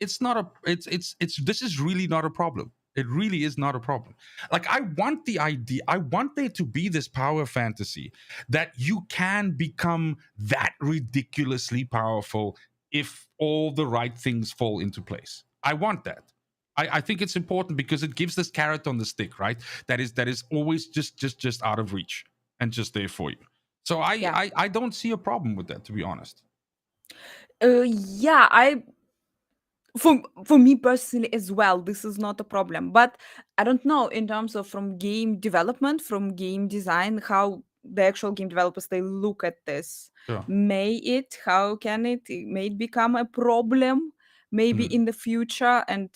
a it's this is really not a problem. It really is not a problem. Like I want the idea, I want there to be this power fantasy that you can become that ridiculously powerful if all the right things fall into place. I want that. I think it's important because it gives this carrot on the stick, right? That is always just out of reach and just there for you. So Yeah. I don't see a problem with that, to be honest. Yeah, for me personally as well, this is not a problem. But I don't know in terms of from game development, from game design, how the actual game developers they look at this. Sure. How can it may it become a problem maybe Mm. in the future? And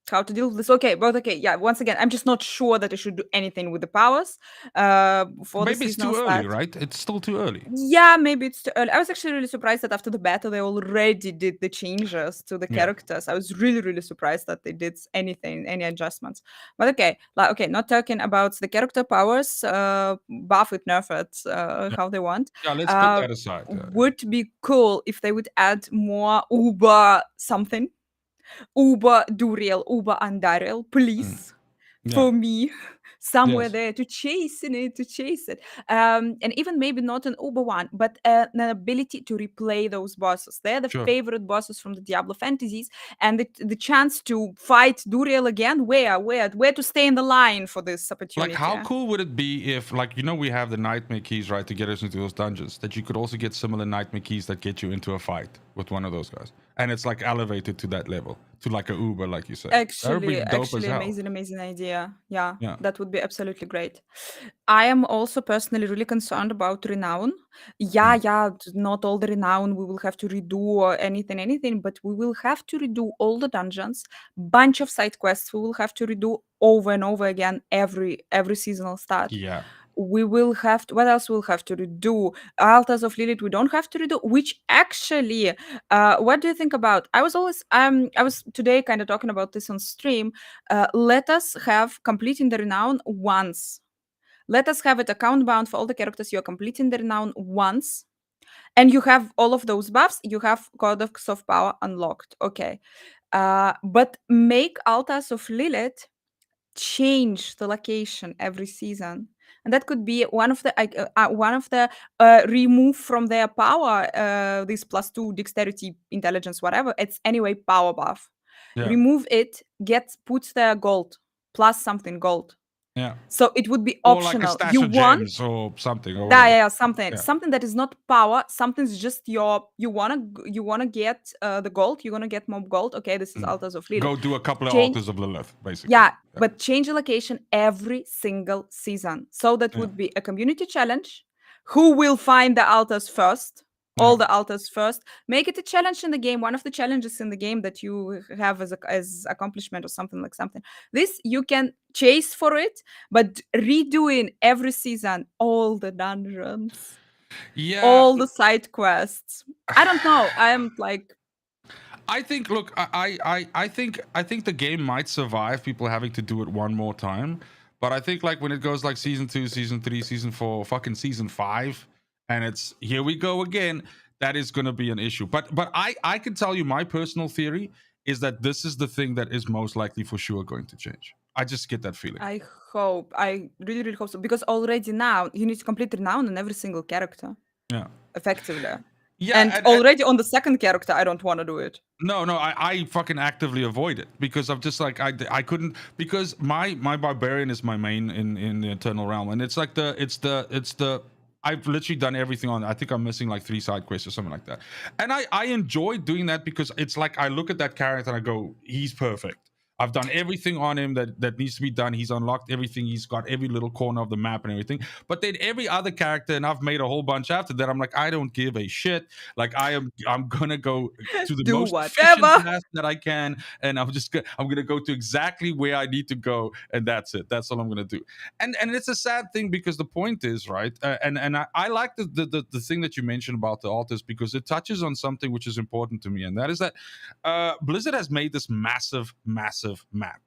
how to deal with this. Okay, but okay, yeah. Once again, I'm just not sure that I should do anything with the powers for the Maybe it's seasonal too early, start. right? It's still too early. Yeah, maybe it's too early. I was actually really surprised that after the beta they already did the changes to the Yeah. characters. I was really, really surprised that they did anything, any adjustments. But okay, like okay, not talking about the character powers, buff it, nerf it, how they want. Yeah, let's put that aside. Would be cool if they would add more Uber something. Uber Duriel, Uber Andariel, please. Yeah. For me, somewhere Yes. there to chase it. And even maybe not an Uber one, but an ability to replay those bosses. They're the Sure. favorite bosses from the Diablo fantasies, and the chance to fight Duriel again. Where to stay in the line for this opportunity? Like, how cool would it be if, like, you know, we have the nightmare keys, right, to get us into those dungeons, that you could also get similar nightmare keys that get you into a fight with one of those guys, and it's like elevated to that level, to like a Uber, like you said. That would be dope as hell. Amazing idea. Yeah, Yeah. that would be absolutely great. I am also personally really concerned about Renown. Yeah, not all the Renown we will have to redo or anything, but we will have to redo all the dungeons, bunch of side quests we will have to redo over and over again every seasonal start. Yeah. We will have to, what else we'll have to redo? Altars of Lilith we don't have to redo, which actually, what do you think about? I was today kind of talking about this on stream. Let us have completing the Renown once. Let us have it account bound for all the characters. You're completing the Renown once, and you have all of those buffs. You have Codex of Power unlocked. Okay. But make Altars of Lilith change the location every season, and that could be one of the remove from their power this +2 dexterity, intelligence, whatever. It's anyway power buff. Yeah. Remove it, put their gold plus something gold. Yeah. So it would be Or like a optional. stash You of want gems or something. Or whatever. yeah, something Yeah. something that is not power. Something's just you wanna get the gold. You wanna get more gold. Okay, this is Altars of Lilith. Go do a couple of Change- altars of Lilith, basically. Yeah, but change the location every single season. So that would be a community challenge. Who will find the altars first? All the altars first. Make it a challenge in the game. One of the challenges in the game that you have as accomplishment or something like something. This you can chase for it, but redoing every season all the dungeons, all the side quests. I don't know. I am like. I think. Look, I think the game might survive people having to do it one more time, but I think like when it goes like season 2, season 3, season 4, fucking season 5, and it's here we go again, that is going to be an issue. But I can tell you my personal theory is that this is the thing that is most likely for sure going to change. I just get that feeling. I really, really hope so, because already now you need to complete Renown on every single character. Yeah. Effectively. Yeah, and already on the second character, I don't want to do it. No, I fucking actively avoid it because I'm just like I couldn't, because my barbarian is my main in the Eternal Realm, and it's like the I've literally done everything on. I think I'm missing like 3 side quests or something like that, and I enjoy doing that because it's like I look at that character and I go, he's perfect. I've done everything on him that needs to be done. He's unlocked everything. He's got every little corner of the map and everything. But then every other character, and I've made a whole bunch after that, I'm like, I don't give a shit. Like I'm gonna go to the most efficient path that I can, and I'm gonna go to exactly where I need to go, and that's it. That's all I'm gonna do. And it's a sad thing because the point is right. And I like the thing that you mentioned about the altars because it touches on something which is important to me, and that is that Blizzard has made this massive map.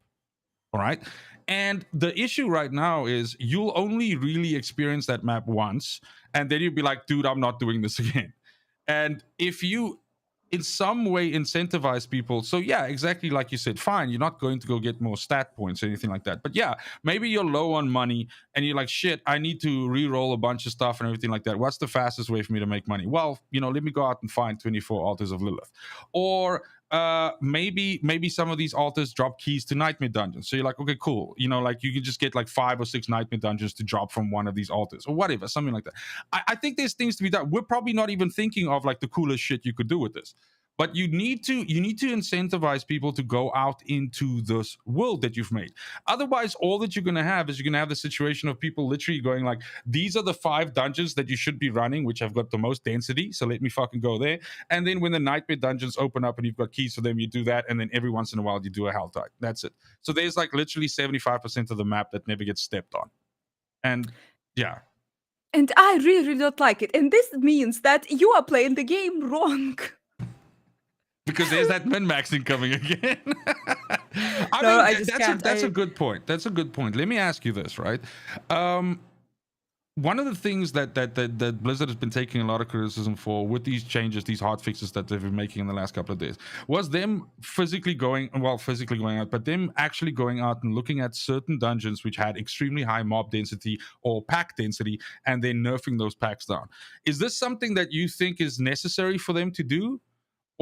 All right. And the issue right now is you'll only really experience that map once, and then you'll be like, dude, I'm not doing this again. And if you in some way incentivize people, so yeah, exactly like you said, fine, you're not going to go get more stat points or anything like that, but yeah, maybe you're low on money and you're like, shit, I need to re-roll a bunch of stuff and everything like that. What's the fastest way for me to make money? Well, let me go out and find 24 altars of Lilith. Or maybe some of these altars drop keys to nightmare dungeons, so you're like, okay, cool, like you can just get like 5 or 6 nightmare dungeons to drop from one of these altars or whatever, something like that. I think there's things to be done. We're probably not even thinking of like the coolest shit you could do with this, but you need to incentivize people to go out into this world that you've made. Otherwise, all that you're going to have is you're going to have the situation of people literally going like, these are the 5 dungeons that you should be running, which have got the most density, so let me fucking go there. And then when the nightmare dungeons open up and you've got keys for them, you do that, and then every once in a while you do a hell tide. That's it. So there's like literally 75% of the map that never gets stepped on. And yeah. And I really, really don't like it. And this means that you are playing the game wrong. Because there's that min-maxing coming again. I just can't. That's a good point. That's a good point. Let me ask you this, right? One of the things that Blizzard has been taking a lot of criticism for with these changes, these hard fixes that they've been making in the last couple of days, was them physically going out, but them actually going out and looking at certain dungeons which had extremely high mob density or pack density, and then nerfing those packs down. Is this something that you think is necessary for them to do?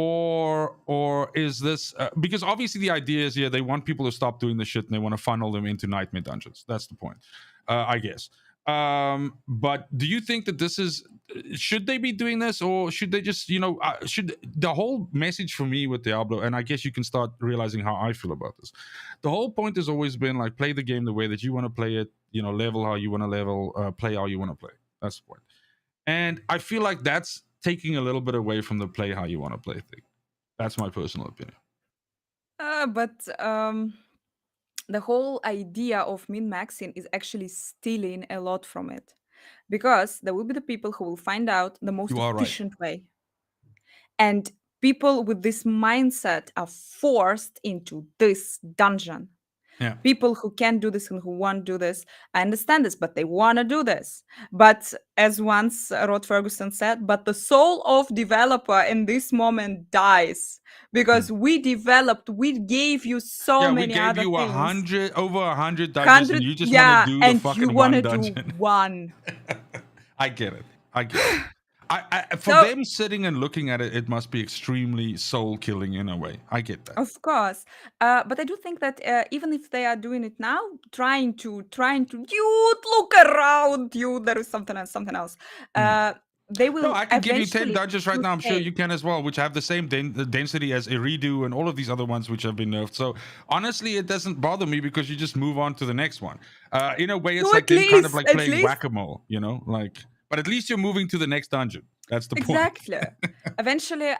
Or is this because obviously the idea is they want people to stop doing this shit and they want to funnel them into nightmare dungeons. That's the point, I guess. But do you think that this is, should they be doing this, or should they just, should the whole message for me with Diablo, and I guess you can start realizing how I feel about this. The whole point has always been like, play the game the way that you want to play it, level how you want to level, play how you want to play. That's the point. And I feel like that's taking a little bit away from the play how you want to play thing. That's my personal opinion. But the whole idea of min-maxing is actually stealing a lot from it, because there will be the people who will find out the most efficient way, and people with this mindset are forced into this dungeon. Yeah. People who can't do this and who won't do this, I understand this, but they want to do this. But as once Rod Ferguson said, but the soul of developer in this moment dies, because we developed, we gave you so many other things. We gave you over 100 dungeons, and you just want to do the fucking one dungeon. Do one. I get it. For them sitting and looking at it, it must be extremely soul-killing in a way. I get that. Of course. But I do think that even if they are doing it now, trying to, you look around you, there is something else. They will. No, I can give you 10 dungeons right now. I'm sure you can as well, which have the same density as Iridu and all of these other ones which have been nerfed. So honestly, it doesn't bother me, because you just move on to the next one. In a way, it's like them kind of like playing whack-a-mole, but at least you're moving to the next dungeon. That's the point. Exactly. Eventually,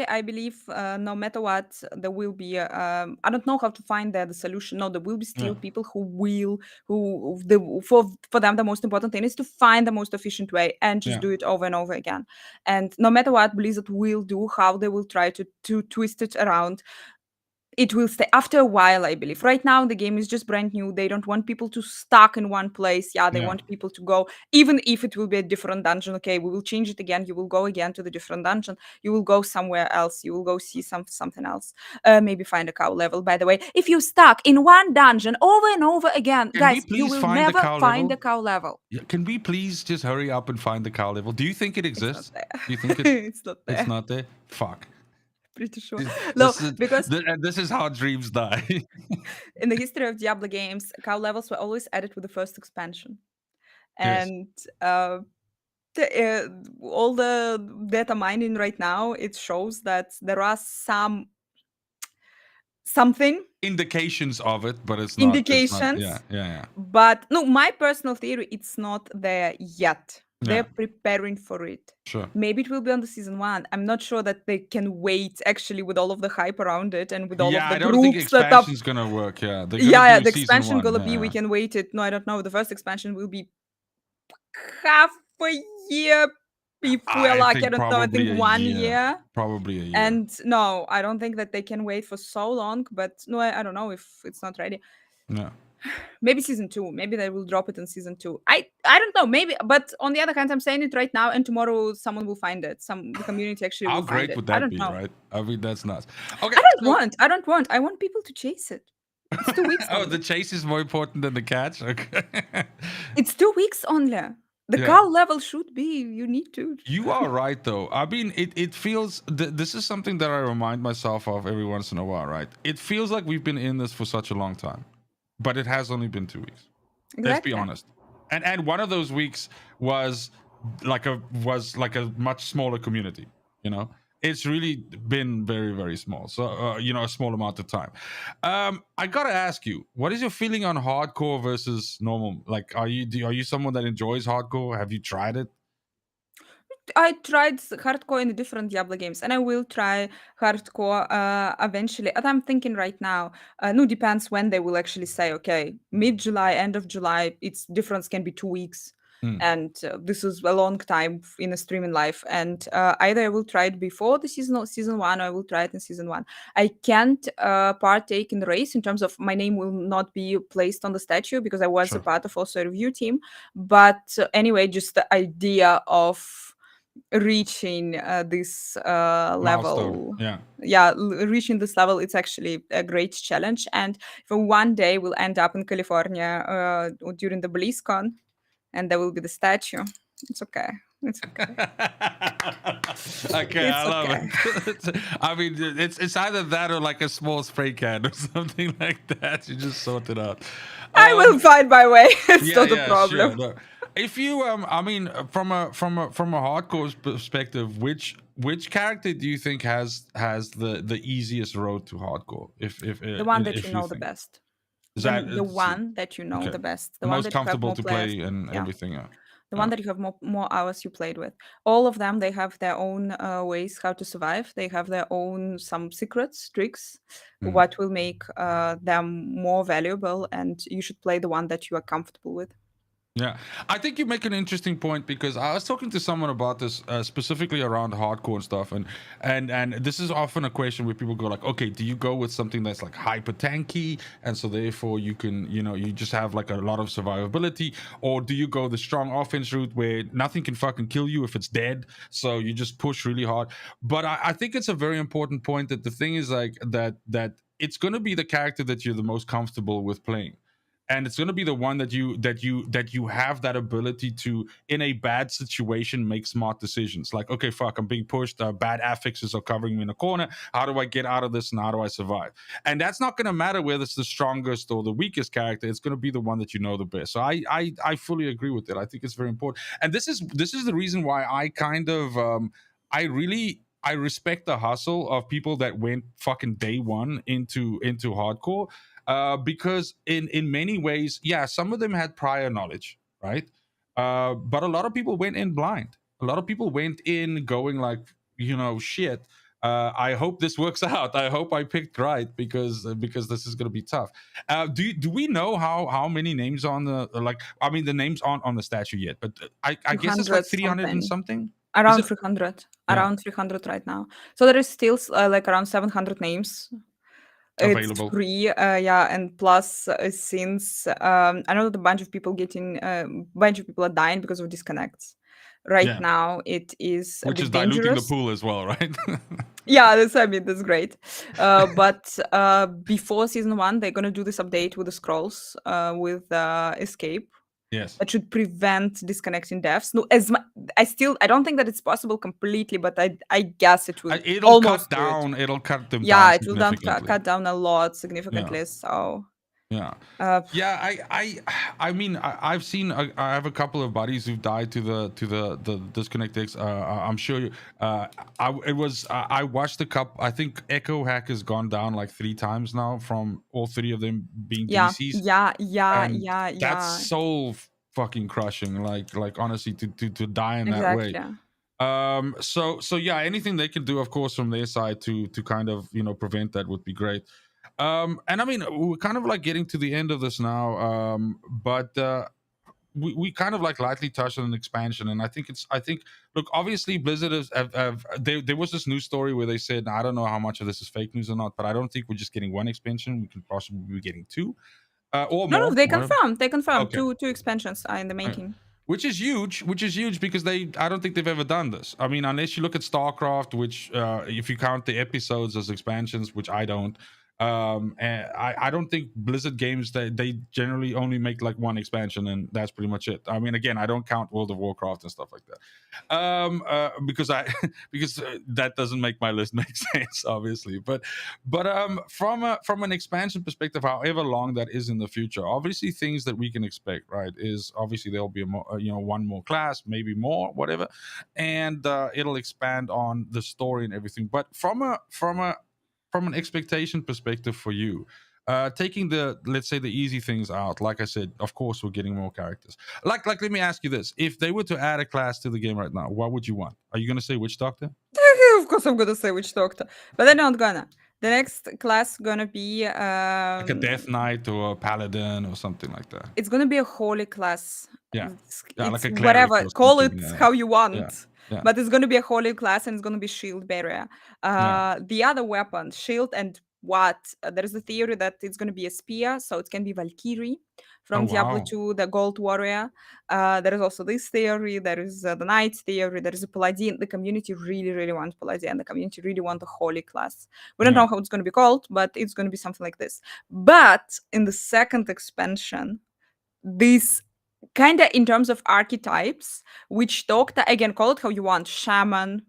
I believe no matter what, there will be. I don't know how to find the solution. No, there will be still people for them the most important thing is to find the most efficient way and just do it over and over again. And no matter what Blizzard will do, how they will try to twist it around, it will stay after a while, I believe. Right now, the game is just brand new. They don't want people to stuck in one place. They want people to go, even if it will be a different dungeon. Okay, we will change it again. You will go again to the different dungeon. You will go somewhere else. You will go see something else. Maybe find a cow level, by the way. If you stuck in one dungeon over and over again, guys, you will never find the cow level. Can we please just hurry up and find the cow level? Do you think it exists? Do you think it's not there? It's not there? Fuck. Pretty sure. No, because this is how dreams die. In the history of Diablo games, cow levels were always added with the first expansion, and all the data mining right now, it shows that there are something indications of it, but it's not indications. Yeah. But no, my personal theory, it's not there yet. They're preparing for it. Sure. Maybe it will be on the season 1. I'm not sure that they can wait actually with all of the hype around it and with all of the I don't think groups that expansion's gonna work. The expansion gonna be. We can wait it. No, I don't know. The first expansion will be half a year. If we're lucky, I don't know. I think 1 year. Probably a year. And no, I don't think that they can wait for so long. But no, I don't know if it's not ready. No. Maybe season 2. Maybe they will drop it in season 2. I don't know. Maybe, but on the other hand, I'm saying it right now, and tomorrow someone will find it. The community actually will find it. How great would that be, right? I mean, that's nuts. Okay. I don't want. I want people to chase it. It's 2 weeks. Oh, the chase is more important than the catch. Okay. It's 2 weeks only. The cow level should be. You need to. You are right, though. I mean, it feels. This is something that I remind myself of every once in a while, right? It feels like we've been in this for such a long time. But it has only been 2 weeks. Exactly. Let's be honest. And one of those weeks was like a much smaller community. it's really been very, very small. So a small amount of time. I gotta ask you, what is your feeling on hardcore versus normal? Like, are you someone that enjoys hardcore? Have you tried it? I tried hardcore in the different Diablo games, and I will try hardcore eventually. And I'm thinking right now, no, depends when they will actually say, okay, mid July, end of July, its difference can be 2 weeks. Hmm. And this is a long time in a streaming life. And either I will try it before the season one, or I will try it in season one. I can't partake in the race in terms of my name will not be placed on the statue because I was a Sure. part of also a review team. But anyway, just the idea of reaching this Milestone. level, Yeah. yeah, reaching this level, it's actually a great challenge. And for one day we'll end up in California during the BlizzCon, and there will be the statue. It's okay. It's okay. Okay, I It's love okay. it. I mean, it's either that or like a small spray can or something like that. You just sort it out. I will find my way. It's Yeah, not a yeah, problem. sure. No. If you I mean, from a hardcore perspective, which character do you think has the easiest road to hardcore? The one that If you you know the think, best. is The, that the it's one that you know okay, the best. The the one most that you have comfortable more to players. play and Yeah. everything? Yeah. The Yeah. one that you have more hours you played with. All of them, they have their own ways how to survive. They have their own some secrets, tricks, Mm. what will make them more valuable, and you should play the one that you are comfortable with. Yeah, I think you make an interesting point because I was talking to someone about this specifically around hardcore and stuff, and this is often a question where people go like, okay, do you go with something that's like hyper tanky, and so therefore you can, you just have like a lot of survivability, or do you go the strong offense route where nothing can fucking kill you if it's dead, so you just push really hard? But I think it's a very important point that the thing is like that it's going to be the character that you're the most comfortable with playing, and it's going to be the one that you have that ability to, in a bad situation, make smart decisions. Like, okay, fuck, I'm being pushed, bad affixes are covering me in a corner, how do I get out of this and how do I survive? And that's not going to matter whether it's the strongest or the weakest character. It's going to be the one that you know the best. So I fully agree with it. I think it's very important, and this is the reason why I kind of I respect the hustle of people that went fucking day one into hardcore, because in many ways, yeah, some of them had prior knowledge, right? But a lot of people went in blind. A lot of people went in going like, shit. I hope this works out. I hope I picked right because this is going to be tough. Do we know how many names on the like? I mean, the names aren't on the statue yet, but I guess it's like 200 300 and something. something. Is Around it? 300. Yeah, Around 300 right now. So there is still like around 700 names. It's available. free, yeah, and plus, since I know that a bunch of people are dying because of disconnects. Right Yeah, now, it is a which is bit diluting the dangerous. pool as well, right? Yeah, that's great. But before season one, they're gonna do this update with the scrolls, with escape. Yes. That should prevent disconnecting deaths. No, I don't think that it's possible completely, but I guess it will It'll cut almost do it. down. It'll cut them down Yeah, it will down significantly. cut down a lot Yeah, significantly. So, yeah, uh, yeah. I mean, I've seen. I have a couple of buddies who've died to the disconnectix. I'm sure. I watched a couple. I think Echo Hack has gone down like 3 times now from all 3 of them being yeah, DCs, yeah, yeah, and yeah, that's yeah, so fucking crushing. Like honestly, to die in that way. exactly. So yeah, anything they can do, of course, from their side to kind of prevent that would be great. And I mean, we're kind of like getting to the end of this now, but we kind of like lightly touched on an expansion, and I think look, obviously Blizzard there was this news story where they said, I don't know how much of this is fake news or not, but I don't think we're just getting one expansion. We can possibly be getting two, or No, no, more, they whatever. confirmed. They confirmed Okay. two expansions are in the Okay. making. Which is huge because I don't think they've ever done this. I mean, unless you look at StarCraft, which if you count the episodes as expansions, which I don't, And I don't think Blizzard games, they generally only make like one expansion and that's pretty much it. I mean, again, I don't count World of Warcraft and stuff like that, because I because that doesn't make my list make sense, obviously. But from an expansion perspective, however long that is in the future, obviously things that we can expect, right, is obviously there'll be a more, one more class, maybe more, whatever, and it'll expand on the story and everything. But from an expectation perspective for you, taking the, let's say, the easy things out, like I said, of course we're getting more characters. Like let me ask you this: if they were to add a class to the game right now, what would you want? Are you going to say Witch Doctor? Of course, I'm gonna say Witch Doctor, but they're not gonna. The next class gonna be Like a Death Knight or a Paladin or something like that? it's gonna be a holy class. Yeah, It's like a cleric whatever, or call it something. Yeah, how you want. yeah, yeah. But it's gonna be a holy class and it's gonna be shield barrier. Yeah. The other weapon, shield and what? There is a theory that it's gonna be a spear, so it can be Valkyrie Oh from Diablo wow. 2, the Gold Warrior. There is also this theory. There is the Knight theory. There is a Paladin. The community really, really wants Paladin. The community really want a holy class. We don't Yeah. know how it's gonna be called, but it's gonna be something like this. But in the second expansion, this kind of in terms of archetypes, Witch Doctor, again, call it how you want, shaman,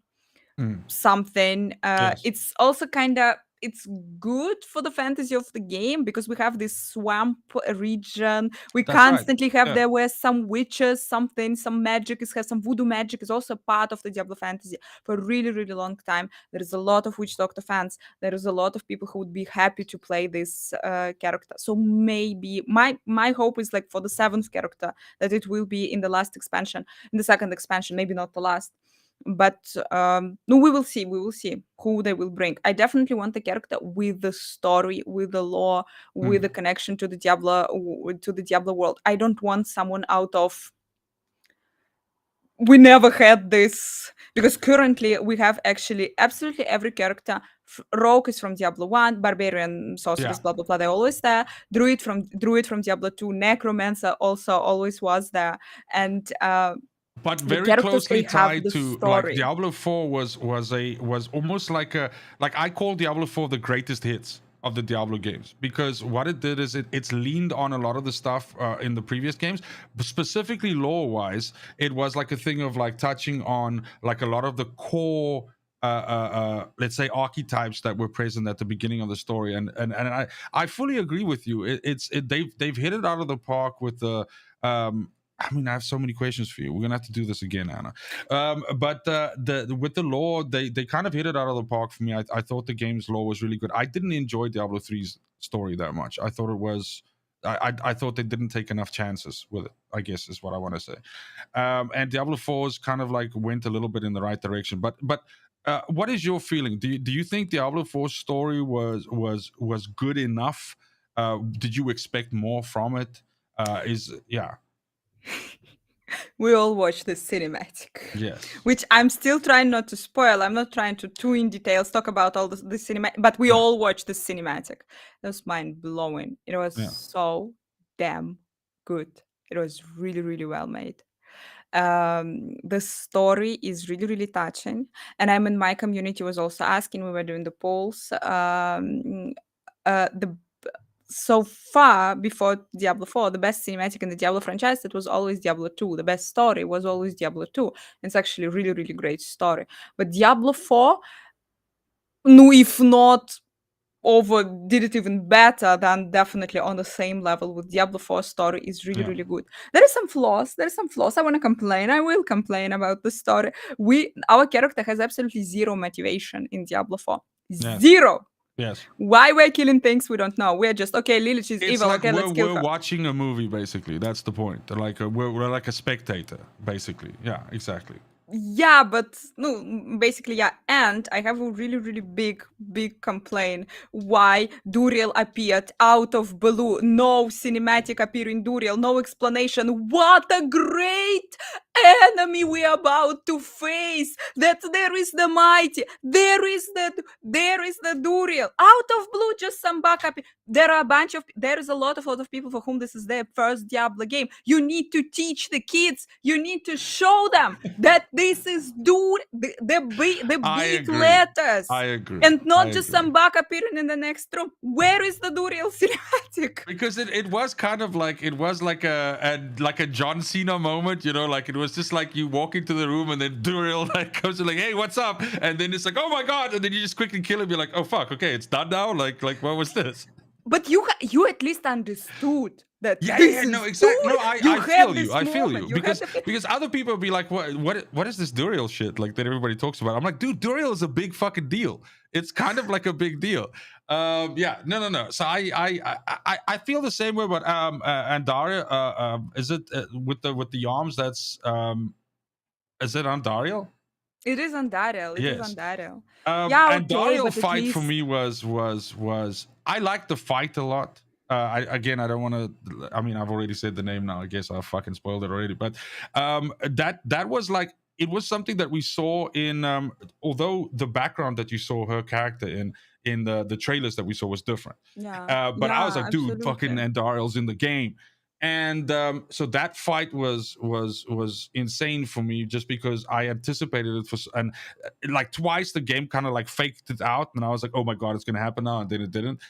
Mm. something. Yes. It's also kind of, it's good for the fantasy of the game because we have this swamp region. We That's right. constantly have Yeah. there were some witches, something, some magic is has some voodoo magic is also part of the Diablo fantasy for a really, really long time. There is a lot of Witch Doctor fans. There is a lot of people who would be happy to play this character. So maybe my hope is like for the 7th character that it will be in the last expansion, in the second expansion, maybe not the last. But no, we will see who they will bring. I definitely want a character with the story, with the lore, with the connection to the Diablo world. I don't want someone out of we never had this, because currently we have actually absolutely every character. Rogue is from Diablo 1, Barbarian, Sorceress, Yeah. blah blah blah, they're always there. Druid from Diablo 2, Necromancer also always was there. And But the very characters, they closely have tied the to, like, story. Diablo 4 was almost like a, like, I call Diablo 4 the greatest hits of the Diablo games, because what it did is it's leaned on a lot of the stuff in the previous games, but specifically lore wise, it was like a thing of like touching on like a lot of the core let's say archetypes that were present at the beginning of the story, and I fully agree with you. They've hit it out of the park with the I mean, I have so many questions for you. We're gonna have to do this again, Anna. But with the lore, they kind of hit it out of the park for me. I thought the game's lore was really good. I didn't enjoy Diablo 3's story that much. I thought it was. I thought they didn't take enough chances with it, I guess is what I want to say. And Diablo 4's kind of like went a little bit in the right direction. But what is your feeling? Do you think Diablo 4's story was good enough? Did you expect more from it? Yeah. We all watched the cinematic. Yes. Which I'm still trying not to spoil. I'm not trying to too in details talk about all the cinematic, but we all watched the cinematic. It was mind blowing. It was so damn good. It was really, really well made. The story is really, really touching. And I'm in my community was also asking, we were doing the polls. The so far before Diablo 4, the best cinematic in the Diablo franchise, it was always Diablo 2. The best story was always Diablo 2. It's actually a really, really great story. But Diablo 4, no, if not did it even better, then definitely on the same level with Diablo 4 story is really, really good. There are some flaws. I want to complain. I will complain about the story. Our character has absolutely zero motivation in Diablo 4. Zero. Yes. Why we're killing things, we don't know. We're just, okay, Lilith is evil. Like okay, let's kill her. We're watching a movie, basically. That's the point. Like we're like a spectator, basically. Yeah, exactly. Yeah, but no, basically, yeah. And I have a really, really big complaint. Why Duriel appeared out of blue? No cinematic appearing Duriel, no explanation. What a great enemy we are about to face, that there is the mighty, there is the Duriel. Out of blue, just some backup. There is a lot of people for whom this is their first Diablo game. You need to teach the kids, you need to show them that this is the I big agree. letters. I agree. And not I just agree. some bug appearing in the next room. Where is the Duriel cinematic? Because it was kind of like like a John Cena moment, you know, like it was just like you walk into the room and then Duriel like comes and like, hey, what's up? And then it's like, oh my god, and then you just quickly kill him. You're like, oh fuck, okay, it's done now. Like what was this? But you at least understood that. Yeah, this yeah, is no, exactly. No, Duriel. I feel had you. this I feel moment. you because other people will be like, what is this Duriel shit like that everybody talks about? I'm like, dude, Duriel is a big fucking deal. It's kind of like a big deal. Yeah, no. So I feel the same way about Andaria. Is it with the arms? That's is it Andariel? It is on Daryl. It is Yes. on Daryl. And Okay, Daryl but at fight for least me was I liked the fight a lot. I don't want to. I mean, I've already said the name now. I guess I fucking spoiled it already. But that was like it was something that we saw in. Although the background that you saw her character in the trailers that we saw was different. But I was like, dude, fucking Andarel's in the game. And so that fight was insane for me just because I anticipated it and like twice the game kind of like faked it out and I was like, oh my god, it's gonna happen now, and then it didn't.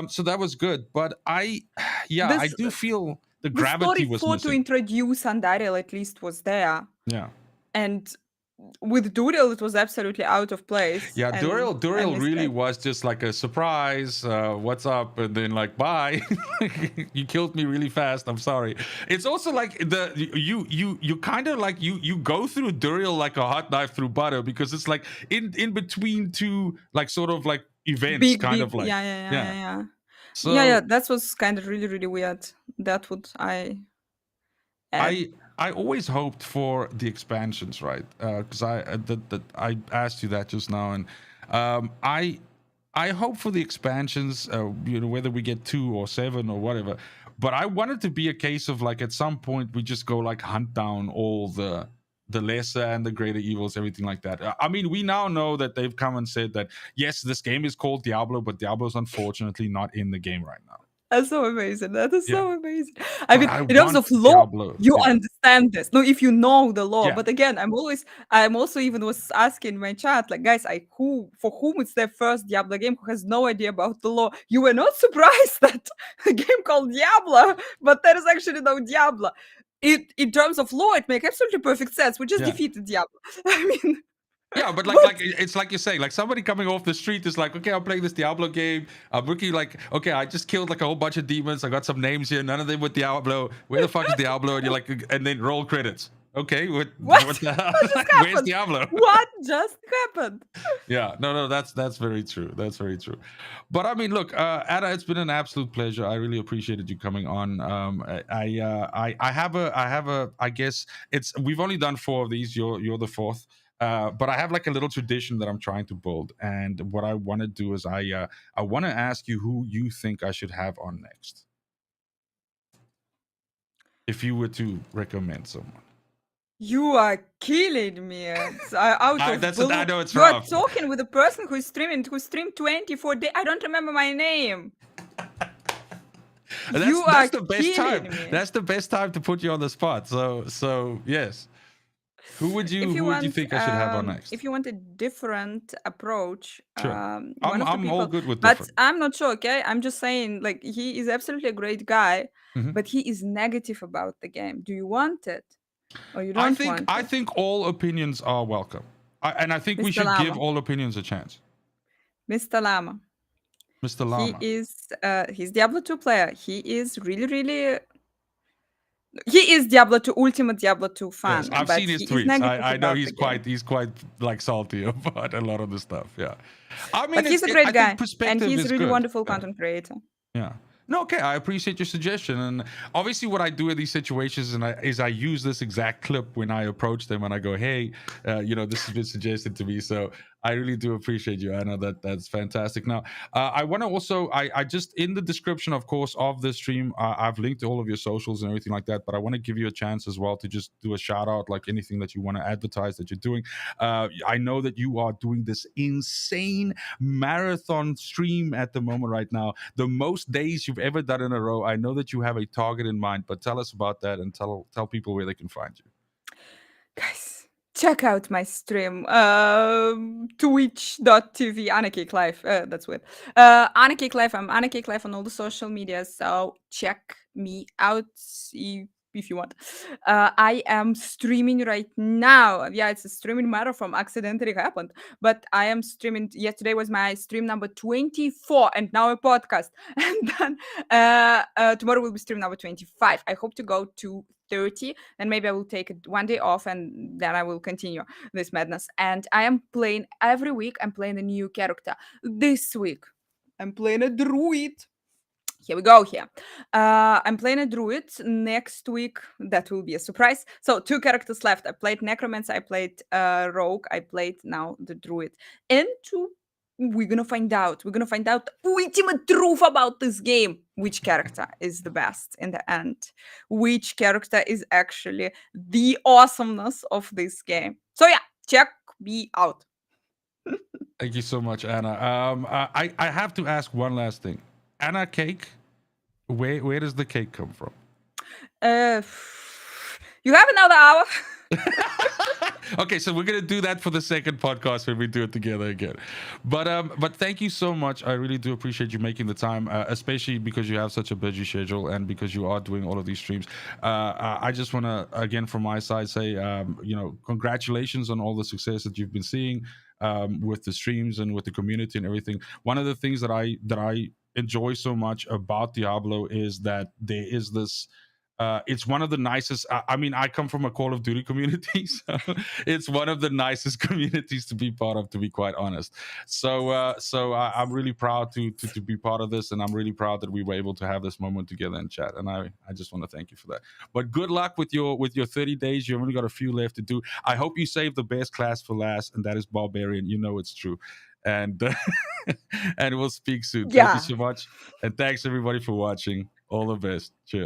So that was good, but I do feel the gravity story was for missing. to introduce Andariel at least was there. Yeah. And with Duriel, it was absolutely out of place. Yeah, and Duriel really was just like a surprise. What's up? And then like, bye. You killed me really fast. I'm sorry. It's also like you kind of like you go through Duriel like a hot knife through butter because it's like in between two like sort of like events, kind of like yeah. So yeah, that was kind of really weird. That would I add. I always hoped for the expansions, right? Because I asked you that just now, and I hope for the expansions. You know, whether we get 2 or 7 or whatever. But I want it to be a case of like at some point we just go like hunt down all the lesser and the greater evils, everything like that. I mean, we now know that they've come and said that yes, this game is called Diablo, but Diablo's unfortunately not in the game right now. That's so amazing. That is Yeah. so amazing. I But mean, I in terms want of law, Diablo. you Yeah. understand this. No, if you know the law. Yeah. But again, I'm also even was asking my chat, like, guys, for whom it's their first Diablo game who has no idea about the law. You were not surprised that a game called Diablo, but there is actually no Diablo. In terms of law, it makes absolutely perfect sense. We just defeated Diablo. I mean, yeah, but like it's like you're saying, like somebody coming off the street is like, okay, I'm playing this Diablo game. I'm looking like, okay, I just killed like a whole bunch of demons. I got some names here, none of them with Diablo. Where the fuck is Diablo? And you're like, and then roll credits. Okay, what the hell? Like, where's Diablo? What just happened? Yeah, no, that's very true. That's very true. But I mean, look, Anna, it's been an absolute pleasure. I really appreciated you coming on. I have a. I guess we've only done 4 of these. You're the 4th. But I have like a little tradition that I'm trying to build, and what I want to do is I want to ask you who you think I should have on next, if you were to recommend someone. You are killing me. I know it's you are rough. talking with a person who streamed 24 days. I don't remember my name. That's the best time. That's the best time to put you on the spot. So yes. Who would you think I should have on next? If you want a different approach, sure. I'm all good with but different. I'm not sure. Okay, I'm just saying, like, he is absolutely a great guy, Mhm. but he is negative about the game. Do you want it, or you don't want it? I think all opinions are welcome, and I think we should give all opinions a chance. Mr. Lama. Mr. Lama. He's Diablo 2 player. He is really. He is Diablo 2 ultimate Diablo 2 fan. Yes, I've seen his tweets. I know he's quite like salty about a lot of the stuff. Yeah, I mean, but he's a great guy, and he's a really good. wonderful content creator. Yeah. No, okay. I appreciate your suggestion, and obviously, what I do in these situations is I use this exact clip when I approach them and I go, "Hey, this has been suggested to me, so I really do appreciate you, Anna. That's fantastic. Now, I want to also, I just in the description, of course, of this stream, I've linked all of your socials and everything like that. But I want to give you a chance as well to just do a shout out, like anything that you want to advertise that you're doing. I know that you are doing this insane marathon stream at the moment right now, the most days you've ever done in a row. I know that you have a target in mind, but tell us about that and tell people where they can find you. Guys, check out my stream. Twitch.tv AnnaCakeLive. That's weird. AnnaCakeLive. I'm AnnaCakeLive on all the social media. So check me out if you want. I am streaming right now. Yeah, it's a streaming marathon. Accidentally happened, but I am streaming. Yesterday was my stream number 24, and now a podcast. And then tomorrow will be stream number 25. I hope to go to 30, and maybe I will take one day off, and then I will continue this madness. And I am playing every week. I'm playing a new character. This week, I'm playing a druid. Here we go. Here, I'm playing a druid. Next week, that will be a surprise. So 2 characters left. I played necromancer. I played rogue. I played now the druid. And we're gonna find out. We're gonna find out the ultimate truth about this game. Which character is the best in the end? Which character is actually the awesomeness of this game? So yeah, check me out. Thank you so much, Anna. I have to ask one last thing. Anna Cake, where does the cake come from? You have another hour. Okay, so we're gonna do that for the second podcast when we do it together again. But thank you so much. I really do appreciate you making the time, especially because you have such a busy schedule and because you are doing all of these streams. I just want to again from my side say, congratulations on all the success that you've been seeing with the streams and with the community and everything. One of the things that I enjoy so much about Diablo is that there is this it's one of the nicest. I mean, I come from a Call of Duty community, so it's one of the nicest communities to be part of, to be quite honest. So I'm really proud to be part of this, and I'm really proud that we were able to have this moment together in chat. And I just want to thank you for that. But good luck with your 30 days. You've only got a few left to do. I hope you save the best class for last, and that is Barbarian. You know it's true. And and we'll speak soon. Yeah. Thank you so much, and thanks everybody for watching. All the best. Cheers.